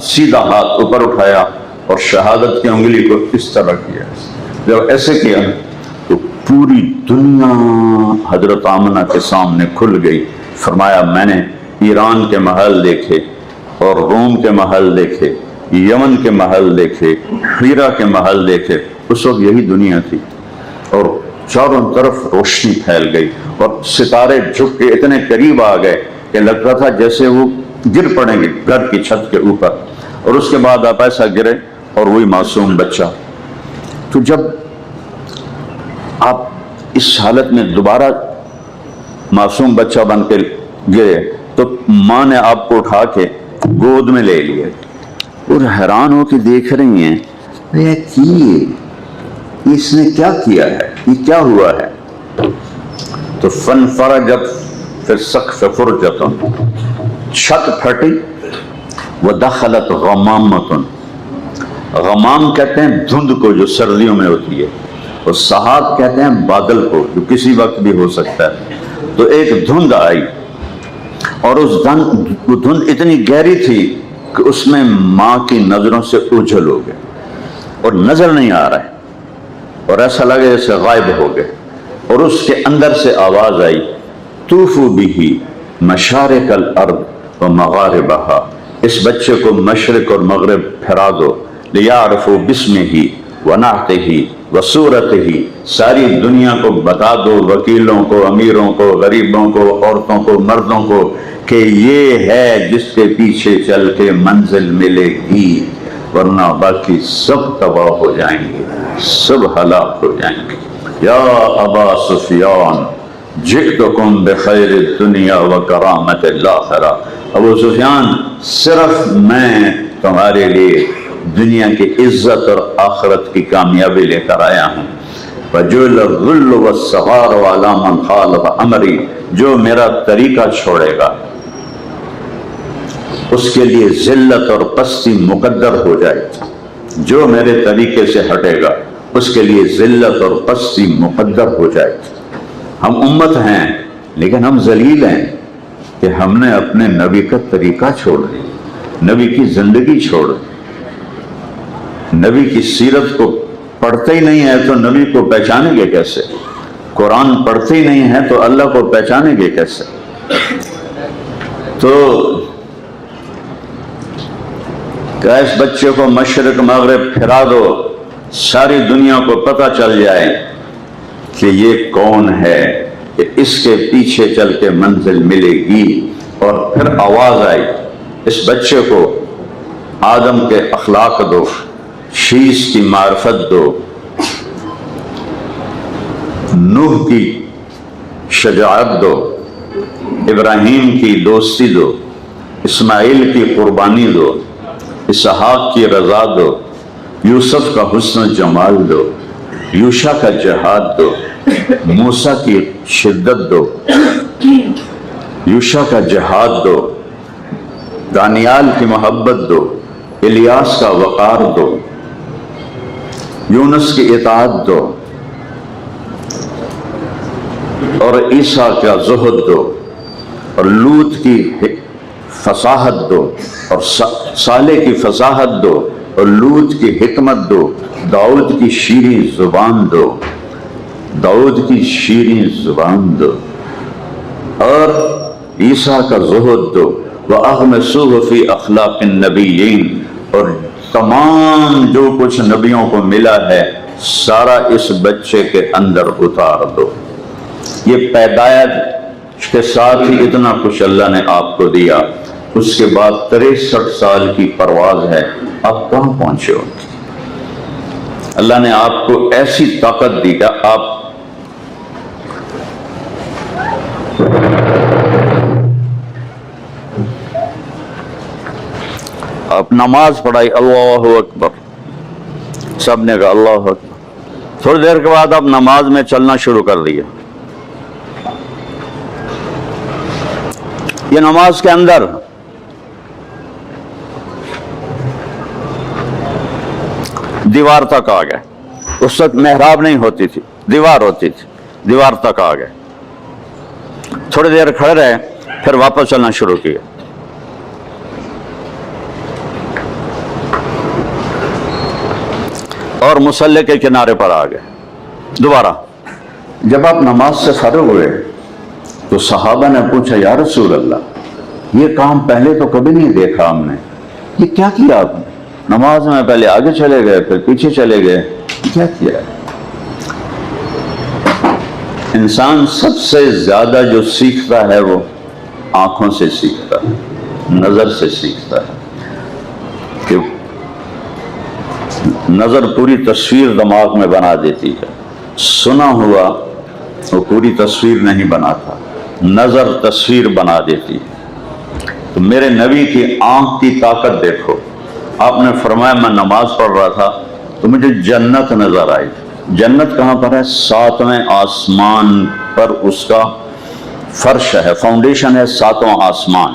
سیدھا ہاتھ اوپر اٹھایا اور شہادت کی انگلی کو اس طرح کیا. جب ایسے کیا تو پوری دنیا حضرت آمنہ کے سامنے کھل گئی. فرمایا میں نے ایران کے محل دیکھے اور روم کے محل دیکھے، یمن کے محل دیکھے، حیرہ کے محل دیکھے. اس وقت یہی دنیا تھی. اور چاروں طرف روشنی پھیل گئی اور ستارے جھک کے اتنے قریب آ گئے کہ لگتا تھا جیسے وہ گر پڑیں گے گھر کی چھت کے اوپر، اور اس کے بعد آپ ایسا گرے اور وہی معصوم بچہ۔ تو جب آپ اس حالت میں دوبارہ معصوم بچہ بن کے گئے تو ماں نے آپ کو اٹھا کے گود میں لے لیے اور حیران ہو کے دیکھ رہی ہیں اس نے کیا کیا ہے، یہ کیا ہوا ہے؟ تو فن فرجت پھر سقف فرجتن، چھت پھٹی، ودخلت غمامتن، غمام کہتے ہیں دھند کو جو سردیوں میں ہوتی ہے، اور سحاب کہتے ہیں بادل کو جو کسی وقت بھی ہو سکتا ہے۔ تو ایک دھند آئی اور اس دھند اتنی گہری تھی کہ اس میں ماں کی نظروں سے اوجھل ہو گئے اور نظر نہیں آ رہا ہے، اور ایسا لگے جیسے غائب ہو گئے، اور اس کے اندر سے آواز آئی طوفوا بہ مشارق الارض ومغاربہا، اس بچے کو مشرق اور مغرب پھرا دو، لیعرفوا باسمہ ونعتہ وصورتہ، ساری دنیا کو بتا دو، وکیلوں کو، امیروں کو، غریبوں کو، عورتوں کو، مردوں کو، کہ یہ ہے جس کے پیچھے چل کے منزل ملے گی، ورنہ باقی سب تباہ ہو جائیں گے، سب ہلاک ہو جائیں گے۔ یا ابا سفیان جئتکم بخیر الدنیا وکرامت الآخرہ، ابو سفیان صرف میں تمہارے لیے دنیا کی عزت اور آخرت کی کامیابی لے کر آیا ہوں۔ وَجُعِلَ الذُّلُّ وَالصَّغَارُ عَلَىٰ مَنْ خَالَفَ أَمْرِي، جو میرا طریقہ چھوڑے گا اس کے لیے ذلت اور پستی مقدر ہو جائے گی، جو میرے طریقے سے ہٹے گا اس کے لیے ذلت اور پستی مقدر ہو جائے گی۔ ہم امت ہیں لیکن ہم ذلیل ہیں کہ ہم نے اپنے نبی کا طریقہ چھوڑ دیا، نبی کی زندگی چھوڑ دی، نبی کی سیرت کو پڑھتے ہی نہیں ہے تو نبی کو پہچانیں گے کیسے؟ قرآن پڑھتے ہی نہیں ہے تو اللہ کو پہچانیں گے کیسے؟ تو کہ اس بچے کو مشرق مغرب پھرا دو، ساری دنیا کو پتہ چل جائے کہ یہ کون ہے، کہ اس کے پیچھے چل کے منزل ملے گی۔ اور پھر آواز آئی اس بچے کو آدم کے اخلاق دو، شیش کی معرفت دو، نوح کی شجاعت دو، ابراہیم کی دوستی دو، اسماعیل کی قربانی دو، اسحاق کی رضا دو، یوسف کا حسن جمال دو، یوشع کا جہاد دو، موسیٰ کی شدت دو، یوشع کا جہاد دو، دانیال کی محبت دو، الیاس کا وقار دو، یونس کی اطاعت دو، اور عیسیٰ کا زہد دو، اور لوط کی فصاحت دو، اور صالح کی فصاحت دو، اور لوط کی حکمت دو، داؤد کی شیریں زبان دو، داؤد کی شیریں زبان دو، اور عیسیٰ کا زہد دو، وَأَغْمِسُوهُ فِي أَخْلَاقِ النَّبِيِّينَ، اور تمام جو کچھ نبیوں کو ملا ہے سارا اس بچے کے اندر اتار دو۔ یہ پیدائش کے ساتھ ہی اتنا کچھ اللہ نے آپ کو دیا، اس کے بعد 63 سال کی پرواز ہے، آپ کہاں پہنچے ہو؟ اللہ نے آپ کو ایسی طاقت دی کہ آپ نماز پڑھائی، اللہ اکبر، سب نے کہا اللہ اکبر، تھوڑی دیر کے بعد آپ نماز میں چلنا شروع کر دیا۔ یہ نماز کے اندر دیوار تک آ گئے، اس وقت محراب نہیں ہوتی تھی، دیوار ہوتی تھی، دیوار تک آ گئے، تھوڑی دیر کھڑے رہے، پھر واپس چلنا شروع کیا۔ اور مصلی کے کنارے پر آ گئے دوبارہ۔ جب آپ نماز سے فارغ ہوئے تو صحابہ نے پوچھا یا رسول اللہ، یہ کام پہلے تو کبھی نہیں دیکھا ہم نے، یہ کیا کیا آپ نے؟ نماز میں پہلے آگے چلے گئے پھر پیچھے چلے گئے، کیا کیا ہے؟ انسان سب سے زیادہ جو سیکھتا ہے وہ آنکھوں سے سیکھتا ہے، نظر سے سیکھتا ہے، کہ نظر پوری تصویر دماغ میں بنا دیتی ہے، سنا ہوا وہ پوری تصویر نہیں بناتا، نظر تصویر بنا دیتی ہے۔ تو میرے نبی کی آنکھ کی طاقت دیکھو، آپ نے فرمایا میں نماز پڑھ رہا تھا تو مجھے جنت نظر آئی۔ جنت کہاں پر ہے؟ 7ویں آسمان پر اس کا فرش ہے، فاؤنڈیشن ہے 7واں آسمان،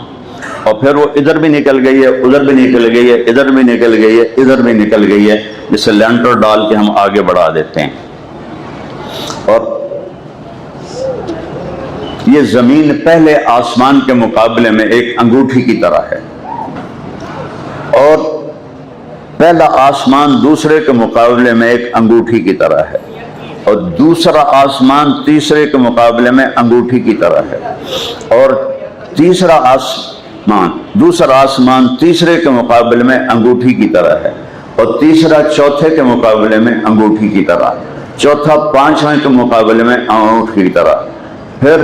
اور پھر وہ ادھر بھی نکل گئی ہے، ادھر بھی نکل گئی ہے، ادھر بھی نکل گئی ہے، ادھر بھی نکل گئی ہے، جسے لینٹر ڈال کے ہم آگے بڑھا دیتے ہیں۔ اور یہ زمین پہلے آسمان کے مقابلے میں ایک انگوٹھی کی طرح ہے، اور پہلا آسمان دوسرے کے مقابلے میں ایک انگوٹھی کی طرح ہے، اور دوسرا آسمان تیسرے کے مقابلے میں انگوٹھی کی طرح ہے، اور دوسرا آسمان تیسرے کے مقابلے میں انگوٹھی کی طرح ہے، اور تیسرا چوتھے کے مقابلے میں انگوٹھی کی طرح، چوتھا پانچویں کے مقابلے میں انگوٹھی کی طرح، پھر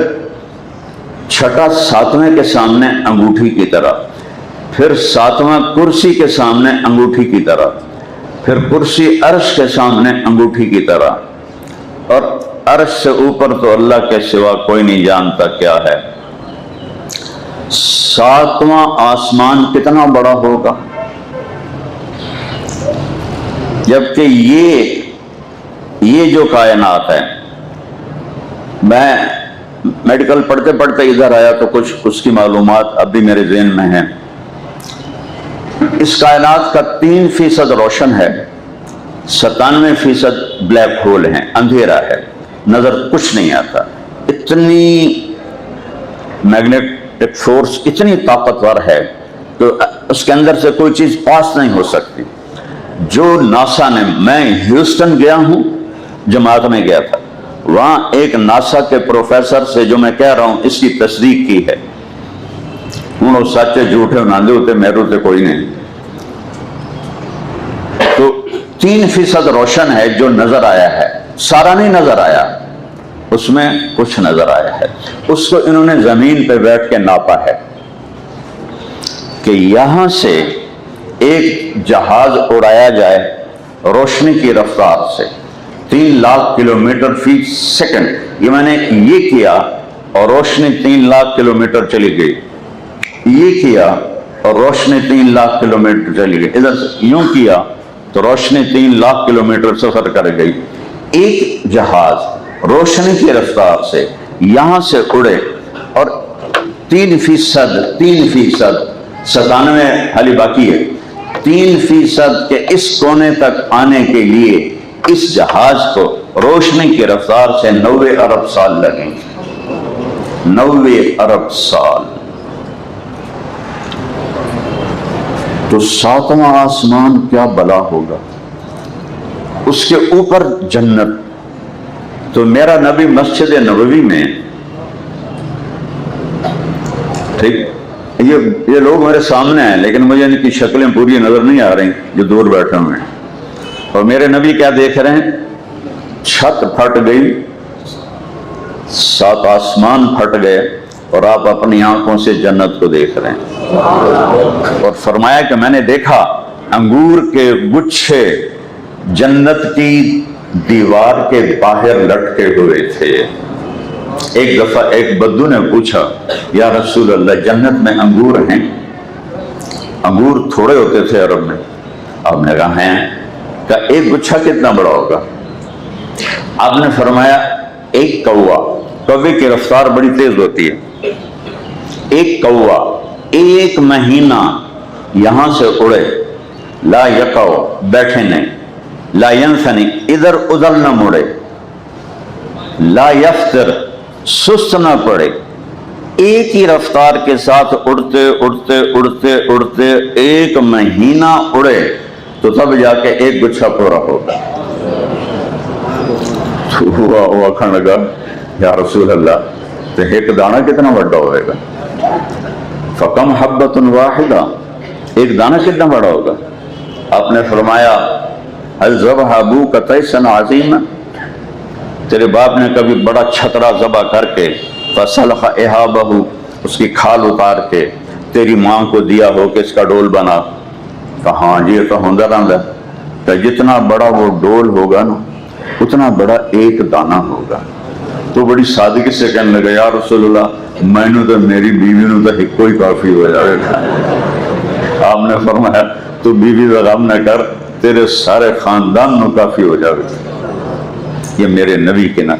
چھٹا ساتویں کے سامنے انگوٹھی کی طرح، پھر ساتواں کرسی کے سامنے انگوٹھی کی طرح، پھر کرسی عرش کے سامنے انگوٹھی کی طرح، اور عرش سے اوپر تو اللہ کے سوا کوئی نہیں جانتا کیا ہے۔ 7واں آسمان کتنا بڑا ہوگا، جبکہ یہ جو کائنات ہے، میں میڈیکل پڑھتے پڑھتے ادھر آیا تو کچھ اس کی معلومات اب بھی میرے ذہن میں ہیں۔ اس کائنات کا 3% روشن ہے، 97% بلیک ہول ہیں، اندھیرا ہے، نظر کچھ نہیں آتا۔ اتنی میگنیٹک فورس اتنی طاقتور ہے تو اس کے اندر سے کوئی چیز پاس نہیں ہو سکتی۔ جو ناسا نے، میں ہیوسٹن گیا ہوں، جماعت میں گیا تھا، وہاں ایک ناسا کے پروفیسر سے جو میں کہہ رہا ہوں اس کی تصدیق کی ہے، انہوں سچے جھوٹے ناندے ہوتے میرے ہوتے کوئی نہیں، تو 3% روشن ہے جو نظر آیا ہے، سارا نہیں نظر آیا، اس میں کچھ نظر آیا ہے۔ اس کو انہوں نے زمین پہ بیٹھ کے ناپا ہے کہ یہاں سے ایک جہاز اڑایا جائے روشنی کی رفتار سے 3 لاکھ کلومیٹر فی سیکنڈ، یہ میں نے یہ کیا اور روشنی 3 لاکھ کلومیٹر چلی گئی، یہ کیا اور روشنی 3 لاکھ کلومیٹر چلی گئی، ادھر سے یوں کیا تو روشنی 3 لاکھ کلومیٹر سفر کر گئی۔ ایک جہاز روشنی کی رفتار سے یہاں سے اڑے اور 3%، 97 حالی باقی ہے، 3% کے اس کونے تک آنے کے لیے اس جہاز کو روشنی کی رفتار سے 90 ارب سال لگیں گے، 90 ارب سال۔ تو 7واں آسمان کیا بلا ہوگا، اس کے اوپر جنت۔ تو میرا نبی مسجد نبوی میں، ٹھیک، یہ لوگ میرے سامنے ہیں لیکن مجھے ان کی شکلیں پوری نظر نہیں آ رہی جو دور بیٹھے ہوئے ہیں، اور میرے نبی کیا دیکھ رہے ہیں؟ چھت پھٹ گئی، 7 آسمان پھٹ گئے، اور آپ اپنی آنکھوں سے جنت کو دیکھ رہے ہیں۔ اور فرمایا کہ میں نے دیکھا انگور کے گچھے جنت کی دیوار کے باہر لٹکے ہوئے تھے۔ ایک دفعہ ایک بدو نے پوچھا، یا رسول اللہ جنت میں انگور ہیں؟ انگور تھوڑے ہوتے تھے عرب میں، آپ نے کہا ہیں، کہ ایک گچھا کتنا بڑا ہوگا؟ آپ نے فرمایا ایک کوے کی رفتار بڑی تیز ہوتی ہے، ایک کوا 1 مہینہ یہاں سے اڑے، لا یقو بیٹھے نہیں، لا ینثنی ادھر ادھر نہ مڑے، لا یفتر سست نہ پڑے، ایک ہی رفتار کے ساتھ اڑتے اڑتے اڑتے اڑتے 1 مہینہ اڑے تو تب جا کے ایک گچھا پورا ہوگا۔ تو ہوا کھانے لگا، یا رسول اللہ تو ایک دانہ کتنا بڑا ہوئے گا؟ فَقَمْ حَبَّةٌ وَاحِدًا، ایک دانہ کتنا بڑا ہوگا؟ آپ نے فرمایا هل ذبح ابوك طيسا عظيما، تیرے باپ نے کبھی بڑا چھترا ذبح کر کے فسلخ احابہ، اس کی کھال اتار کے تیری ماں کو دیا ہو کہ اس کا ڈول بنا؟ کہا ہاں جی، یہ تو ہوندا رہندا ہے۔ کہ جتنا بڑا وہ ڈول ہوگا نا اتنا بڑا ایک دانہ ہوگا۔ تو بڑی سادگی سے کہنے لگا یا رسول اللہ میں نے تو میری بیوی نے تو ایک کوئی کافی ہو جائے گا۔ آپ نے فرمایا تو بیوی کا غم نہ کر، تیرے سارے خاندان نو کافی ہو جائے گا۔ یہ میرے نبی کے نا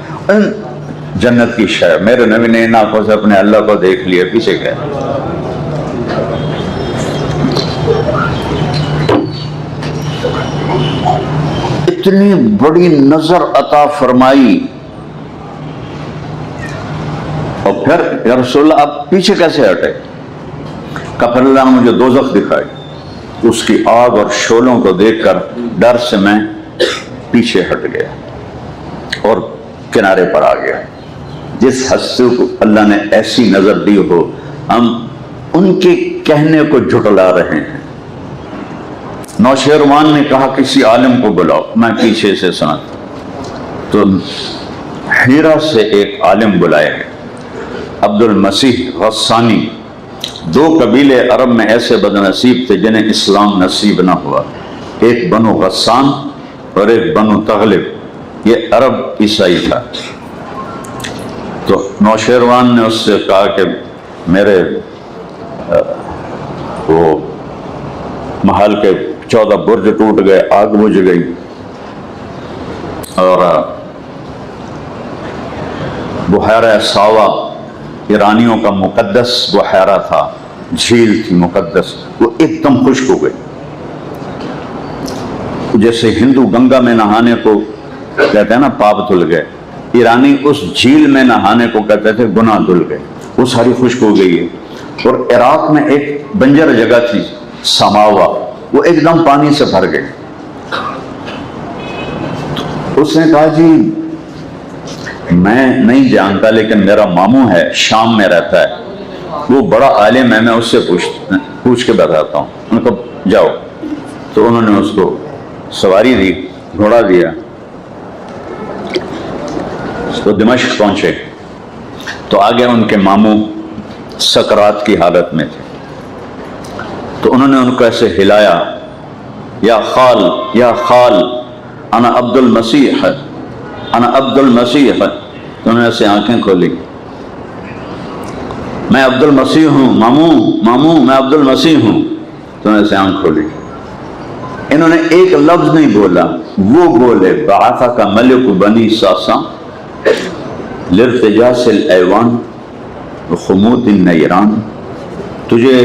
جنت کی شے، میرے نبی نے ان آنکھوں سے اپنے اللہ کو دیکھ لیا، پیچھے گئے۔ اتنی بڑی نظر عطا فرمائی، اور پھر یا رسول اللہ آپ پیچھے کیسے ہٹے؟ کہ پھر اللہ نے مجھے دوزخ دکھائی، اس کی آگ اور شعلوں کو دیکھ کر ڈر سے میں پیچھے ہٹ گیا اور کنارے پر آ گیا۔ جس ہستی کو اللہ نے ایسی نظر دی ہو، ہم ان کے کہنے کو جھٹلا رہے ہیں۔ نوشیروان نے کہا کسی عالم کو بلاؤ، میں پیچھے سے سنا۔ تو ہیرا سے ایک عالم بلائے ہیں، عبد المسیح غسانی۔ دو قبیلے عرب میں ایسے بد نصیب تھے جنہیں اسلام نصیب نہ ہوا، ایک بنو غسان اور ایک بنو تغلب، یہ عرب عیسائی تھا۔ تو نوشیروان نے اس سے کہا کہ میرے وہ محل کے 14 برج ٹوٹ گئے، آگ بجھ گئی، اور بحیرہ ساوا ایرانیوں کا مقدس بحیرہ تھا، جھیل تھی مقدس، وہ ایک دم خشک ہو گئی۔ جیسے ہندو گنگا میں نہانے کو کہتے ہیں نا پاپ دھل گئے، ایرانی اس جھیل میں نہانے کو کہتے تھے گناہ دھل گئے، وہ ساری خشک ہو گئی ہے۔ اور عراق میں ایک بنجر جگہ تھی سماوا، وہ ایک دم پانی سے بھر گئے۔ اس نے کہا جی میں نہیں جانتا، لیکن میرا ماموں ہے شام میں رہتا ہے، وہ بڑا عالم ہے، میں اس سے پوچھ کے بتاتا ہوں۔ ان کو جاؤ۔ تو انہوں نے اس کو سواری دی، گھوڑا دیا، تو دمشق پہنچے تو آگے ان کے ماموں سکرات کی حالت میں تھے۔ تو انہوں نے ان کو ایسے ہلایا، یا خال یا خال انا عبد المسیح، انا عبد المسیح۔ تو انہوں نے ایسے آنکھیں کھولی، میں عبد المسیح ہوں، ماموں ماموں میں عبد المسیح ہوں۔ تو انہوں نے ایسے آنکھ کھولی، انہوں نے ایک لفظ نہیں بولا، وہ بولے بعثک ملک بنی ساسا لارتجاس الایوان وخمود النیران، تجھے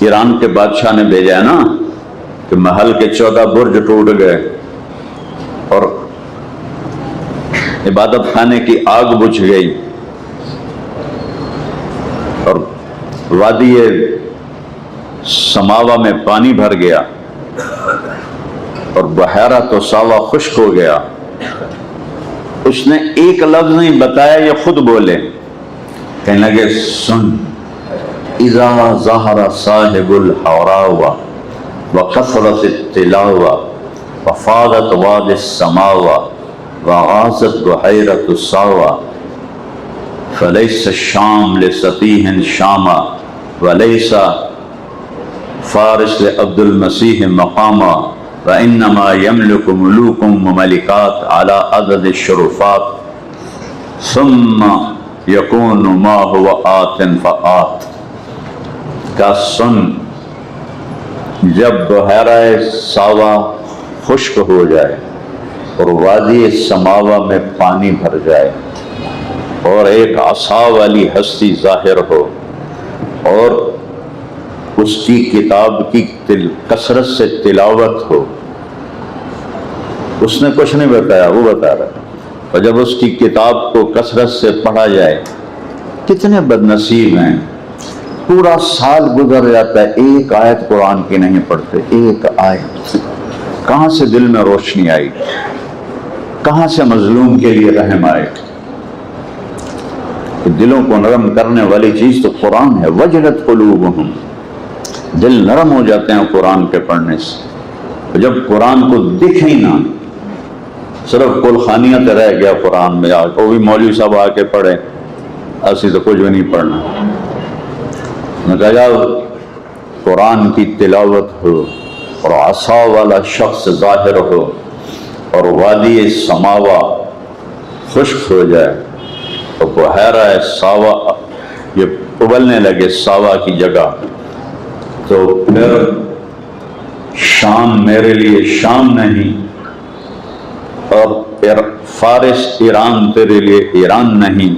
ایران کے بادشاہ نے بھیجا ہے نا کہ محل کے 14 برج ٹوٹ گئے اور عبادت خانے کی آگ بجھ گئی، اور وادی سماوا میں پانی بھر گیا، اور بحیرہ تو ساوا خشک ہو گیا۔ اس نے ایک لفظ نہیں بتایا، یہ خود بولے، کہنے لگے سن اذا ظہر صاحب الحوراء وکثرت التلاوہ وفاضت واد السماوہ وغاصت بحیرۃ الساوہ فلیس الشام لسطیح شاما ولیس فارس لعبد المسیح مقاما وانما یملک ملوک وملکات علی عدد الشرفات ثم یکون ما هو آت فآت۔ کا سن جب بحیرہ ساوا خشک ہو جائے اور وادی سماوا میں پانی بھر جائے اور ایک عصا والی ہستی ظاہر ہو اور اس کی کتاب کی کثرت سے تلاوت ہو، اس نے کچھ نہیں بتایا، وہ بتا رہا ہے، اور جب اس کی کتاب کو کثرت سے پڑھا جائے، کتنے بد نصیب ہیں، پورا سال گزر جاتا ہے ایک آیت قرآن کی نہیں پڑھتے، ایک آیت۔ کہاں سے دل میں روشنی آئی، کہاں سے مظلوم کے لیے رحم آئے؟ دلوں کو نرم کرنے والی چیز تو قرآن ہے۔ وجلت قلوبہم، دل نرم ہو جاتے ہیں قرآن کے پڑھنے سے۔ جب قرآن کو دکھے ہی نہ صرف کل خانیاں تے رہ گیا قرآن میں، وہ بھی مولوی صاحب آ کے پڑھے، اسی تو کچھ بھی نہیں پڑھنا۔ میں کہا جاؤ قرآن کی تلاوت ہو اور عصا والا شخص ظاہر ہو اور وادی سماوا خشک ہو جائے تو بحیرہ ساوا یہ ابلنے لگے ساوا کی جگہ، تو پھر شام میرے لیے شام نہیں، اور فارس ایران تیرے لیے ایران نہیں،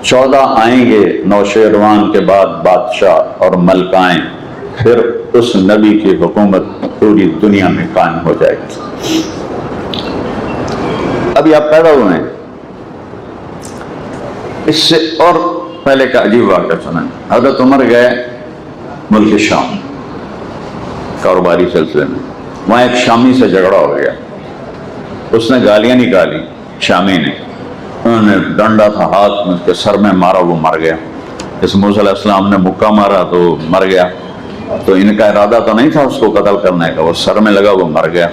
14 آئیں گے نوشیروان کے بعد بادشاہ اور ملکائیں، پھر اس نبی کی حکومت پوری دنیا میں قائم ہو جائے گی۔ ابھی آپ پیدا ہوئے ہیں، اس سے اور پہلے کا عجیب واقعہ سنیں۔ حضرت عمر گئے ملک شام کاروباری سلسلے میں، وہاں ایک شامی سے جھگڑا ہو گیا، اس نے گالیاں نکالی شامی نے، انہوں نے ڈنڈا تھا ہاتھ میں، اس کے سر میں مارا، وہ مر گیا۔ اس موسیٰ علیہ السلام نے مکہ مارا تو وہ مر گیا، تو ان کا ارادہ تو نہیں تھا اس کو قتل کرنے کا، وہ سر میں لگا وہ مر گیا۔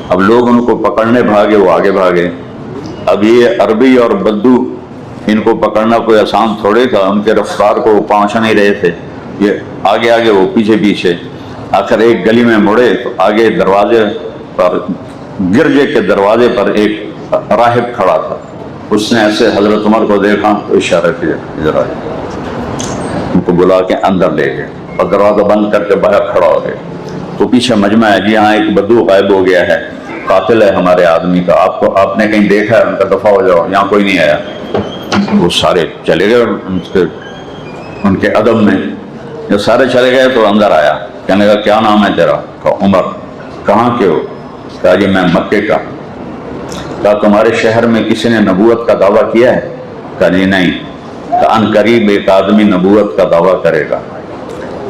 اب لوگ ان کو پکڑنے بھاگے، وہ آگے بھاگے۔ اب یہ عربی اور بدو ان کو پکڑنا کوئی آسان تھوڑے تھا، ان کے رفتار کو وہ پہنچ نہیں رہے تھے، یہ آگے آگے وہ پیچھے پیچھے۔ آخر ایک گلی میں مڑے تو آگے دروازے پر، گرجے کے دروازے پر ایک راہب کھڑا تھا، اس نے ایسے حضرت عمر کو دیکھا تو اشارہ کیا ذرا، ان کو بلا کے اندر لے گئے اور دروازہ بند کر کے باہر کھڑا ہو گئے۔ تو پیچھے مجمع ہے، جی ہاں ایک بدو غائب ہو گیا ہے، قاتل ہے ہمارے آدمی کا، آپ نے کہیں دیکھا ہے؟ ان کا دفاع ہو جاؤ، یہاں کوئی نہیں آیا۔ وہ سارے چلے گئے ان کے ادب میں، جب سارے چلے گئے تو اندر آیا، کہنے لگا کیا نام ہے تیرا؟ کہا عمر۔ کہاں کے ہو؟ کہا جی میں مکے کا۔ کہا تمہارے شہر میں کسی نے نبوت کا دعویٰ کیا ہے؟ کہا جی نہیں۔ کہا ان قریب ایک آدمی نبوت کا دعویٰ کرے گا،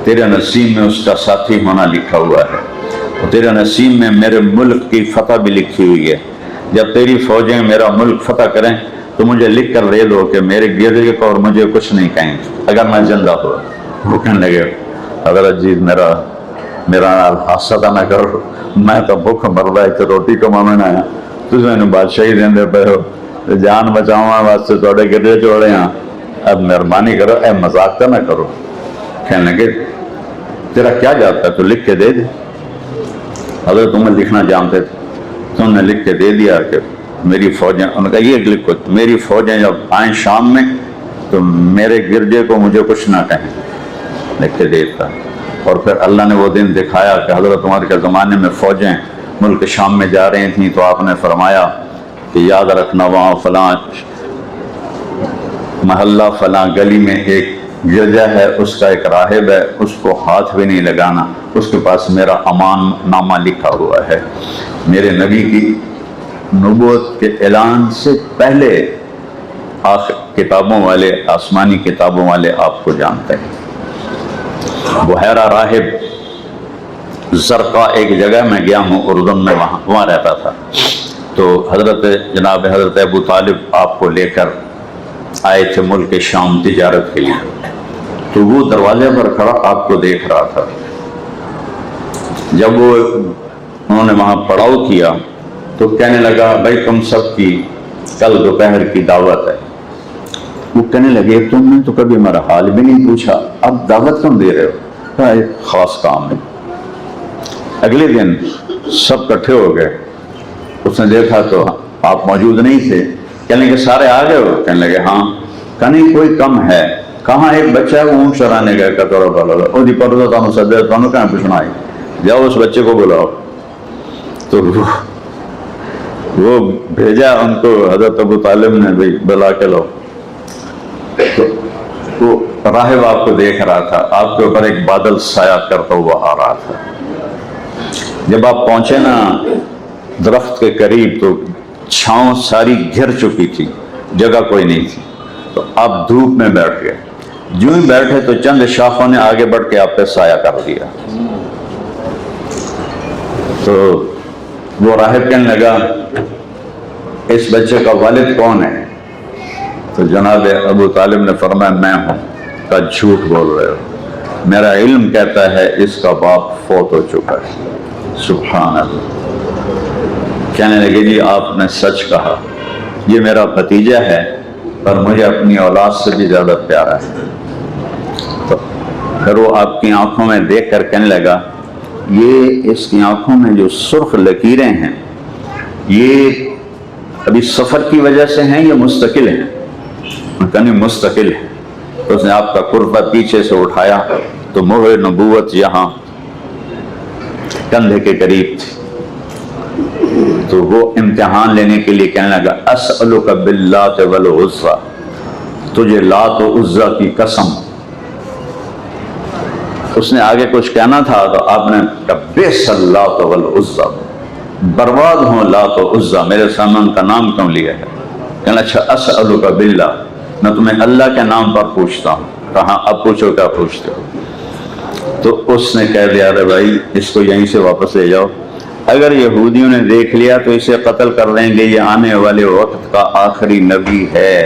تیرے نصیب میں اس کا ساتھی ہونا لکھا ہوا ہے، اور تیرے نصیب میں میرے ملک کی فتح بھی لکھی ہوئی ہے۔ جب تیری فوجیں میرا ملک فتح کریں تو مجھے لکھ کر دے دو کہ میرے گرجے کو اور مجھے کچھ نہیں کہیں اگر میں زندہ ہوا۔ وہ کہنے لگے حضرت جی میرا حادثہ نہ کرو، میں تو بھوک مردا ہے کہ روٹی کمانے آیا، تجھ میں بادشاہی دیندے پہ ہو، جان بچاؤں واسطے تھوڑے گرجے چھوڑے ہاں، اب مہربانی کرو، اے مذاق تو نہ کرو۔ کہنے لگے تیرا کیا جاتا ہے، تو لکھ کے دے دے۔ حضرت عمر لکھنا جانتے تھے، تو انہوں نے لکھ کے دے دیا کہ میری فوجیں، انہوں نے کہا یہ لکھو میری فوجیں جب آئیں شام میں تو میرے گرجے کو مجھے کچھ نہ کہیں، لکھ کے دیتا۔ اور پھر اللہ نے وہ دن دکھایا کہ حضرت عمر کے زمانے میں فوجیں ملک شام میں جا رہی تھیں، تو آپ نے فرمایا کہ یاد رکھنا وہاں فلاں محلہ فلاں گلی میں ایک گرجا ہے، اس کا ایک راہب ہے، اس کو ہاتھ بھی نہیں لگانا، اس کے پاس میرا امان نامہ لکھا ہوا ہے۔ میرے نبی کی نبوت کے اعلان سے پہلے کتابوں والے، آسمانی کتابوں والے آپ کو جانتے ہیں۔ بحیرہ راہب زرقا ایک جگہ میں گیا ہوں اردن میں، وہاں رہتا تھا، تو جناب حضرت ابو طالب آپ کو لے کر آئے تھے ملک شام تجارت کے لیے، تو وہ دروازے پر کھڑا آپ کو دیکھ رہا تھا۔ جب انہوں نے وہاں پڑاؤ کیا تو کہنے لگا بھائی تم سب کی کل دوپہر کی دعوت ہے۔ وہ کہنے لگے تم نے تو کبھی ہمارا حال بھی نہیں پوچھا، اب دعوت کیوں دے رہے ہو؟ کہا ایک خاص کام ہے۔ اگلے دن سب کٹھے ہو گئے، اس نے دیکھا تو آپ موجود نہیں تھے، کہنے لگے سارے آ گئے ہو؟ کہنے لگے ہاں۔ کہا نہیں کوئی کم ہے؟ کہاں ایک بچہ ہے وہ اونٹ چرانے گیا کتورا پالا وہ دی پردہ تانوں سدے تانوں کہاں پوچھنا آئی، جاؤ اس بچے کو بلاؤ۔ تو وہ بھیجا ان کو، حضرت ابو طالب نے بھی بلا کے لاؤ۔ تو وہ راہب آپ کو دیکھ رہا تھا، آپ کے اوپر ایک بادل سایہ کرتا ہوا آ رہا تھا۔ جب آپ پہنچے نا درخت کے قریب تو چھاؤں ساری گھر چکی تھی، جگہ کوئی نہیں تھی، تو آپ دھوپ میں بیٹھ گئے۔ جو ہی بیٹھے تو چند شاخوں نے آگے بڑھ کے آپ پہ سایہ کر دیا۔ تو وہ راہب کہنے لگا اس بچے کا والد کون ہے؟ تو جناب ابو طالب نے فرمایا میں ہوں۔ کہا جھوٹ بول رہے ہو، میرا علم کہتا ہے اس کا باپ فوت ہو چکا ہے۔ سبحان اللہ۔ کہنے لگے جی آپ نے سچ کہا، یہ میرا بھتیجا ہے پر مجھے اپنی اولاد سے بھی زیادہ پیارا ہے۔ تو پھر وہ آپ کی آنکھوں میں دیکھ کر کہنے لگا یہ اس کی آنکھوں میں جو سرخ لکیریں ہیں یہ ابھی سفر کی وجہ سے ہیں یا مستقل ہیں؟ کہنے مستقل ہے۔ اس نے آپ کا کرتا پیچھے سے اٹھایا تو مہر نبوت یہاں کندھے کے قریب تھی، تو وہ امتحان لینے کے لیے کہنے لگا اسألک باللات والعزیٰ، تجھے لات و عزیٰ کی قسم۔ اس نے آگے کچھ کہنا تھا تو آپ نے کہا بئس اللات والعزیٰ، برباد ہوں لات و عزیٰ، میرے سامنے ان کا نام کیوں لیا ہے؟ کہنا اچھا اسألک باللہ، میں تمہیں اللہ کے نام پر پوچھتا ہوں۔ کہاں اب پوچھو کیا پوچھتے ہو؟ تو اس نے کہہ دیا ارے بھائی اس کو یہیں سے واپس لے جاؤ، اگر یہودیوں نے دیکھ لیا تو اسے قتل کر دیں گے، یہ آنے والے وقت کا آخری نبی ہے۔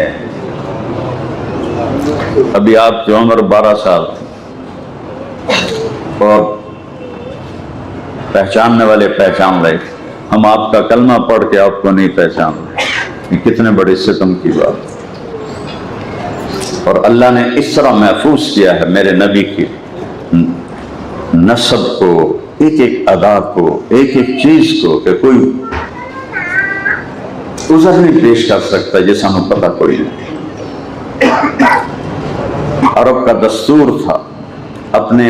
ابھی آپ کی عمر 12 سال تھی اور پہچاننے والے پہچان رہے، ہم آپ کا کلمہ پڑھ کے آپ کو نہیں پہچان رہے، یہ کتنے بڑے ستم کی بات۔ اور اللہ نے اس طرح محفوظ کیا ہے میرے نبی کی نسب کو، ایک ایک ادا کو، ایک ایک چیز کو، کہ کوئی عذر نہیں پیش کر سکتا جیسا ہمیں پتہ کوئی نہیں۔ عرب کا دستور تھا اپنے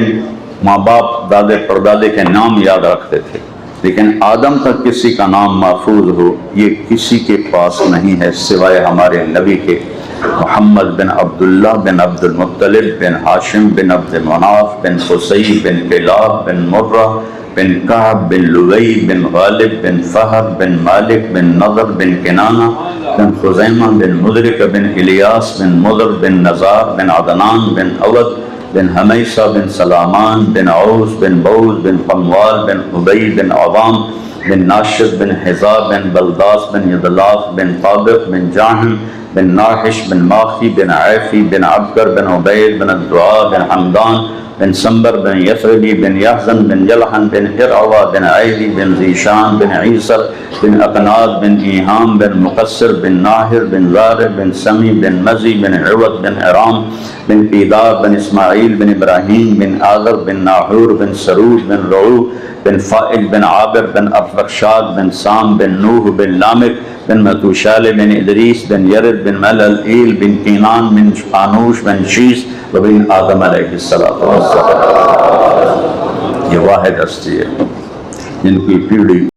ماں باپ دادے پردادے کے نام یاد رکھتے تھے، لیکن آدم تک کسی کا نام محفوظ ہو یہ کسی کے پاس نہیں ہے سوائے ہمارے نبی کے، محمد بن عبداللہ بن عبد المطلب بن ہاشم بن عبد مناف بن قصی بن کلاب بن مرہ بن کعب بن لوئی بن غالب بن فہر بن مالک بن نضر بن کنانہ بن خزیمہ بن مدرک بن الیاس بن مضر بن نزار بن عدنان بن اود بن حمیسہ بن سلامان بن عوس بن بوز بن قموال بن عبی بن عوام بن ناشد بن حزاب بن بلداس بن یدلاف بن طابق بن جاہم بن ناحش بن ماخی بن عیفی بن عبکر بن عبید بن الدعاء بن حمدان بن سمبر بن یثربی بن یحزن بن یلحن بن ہرعوہ بن عیدی بن ذیشان بن عیسر بن اقناد بن ایہام بن مقصر بن ناہر بن زارع بن سمی بن مزی بن عوت بن ارام بن پیدار بن اسماعیل بن ابراہیم بن آذر بن ناحور بن سرود بن رعو بن فائل بن عابر بن افرخشاد بن سام بن نوح بن لامک بن متوشال بن ادریس بن یرد بن ملعیل بن کینان بن آنوش بن شیس وبن آدم علیہ السلام۔ یہ واحد ہستی ہے جن کی پیڑھی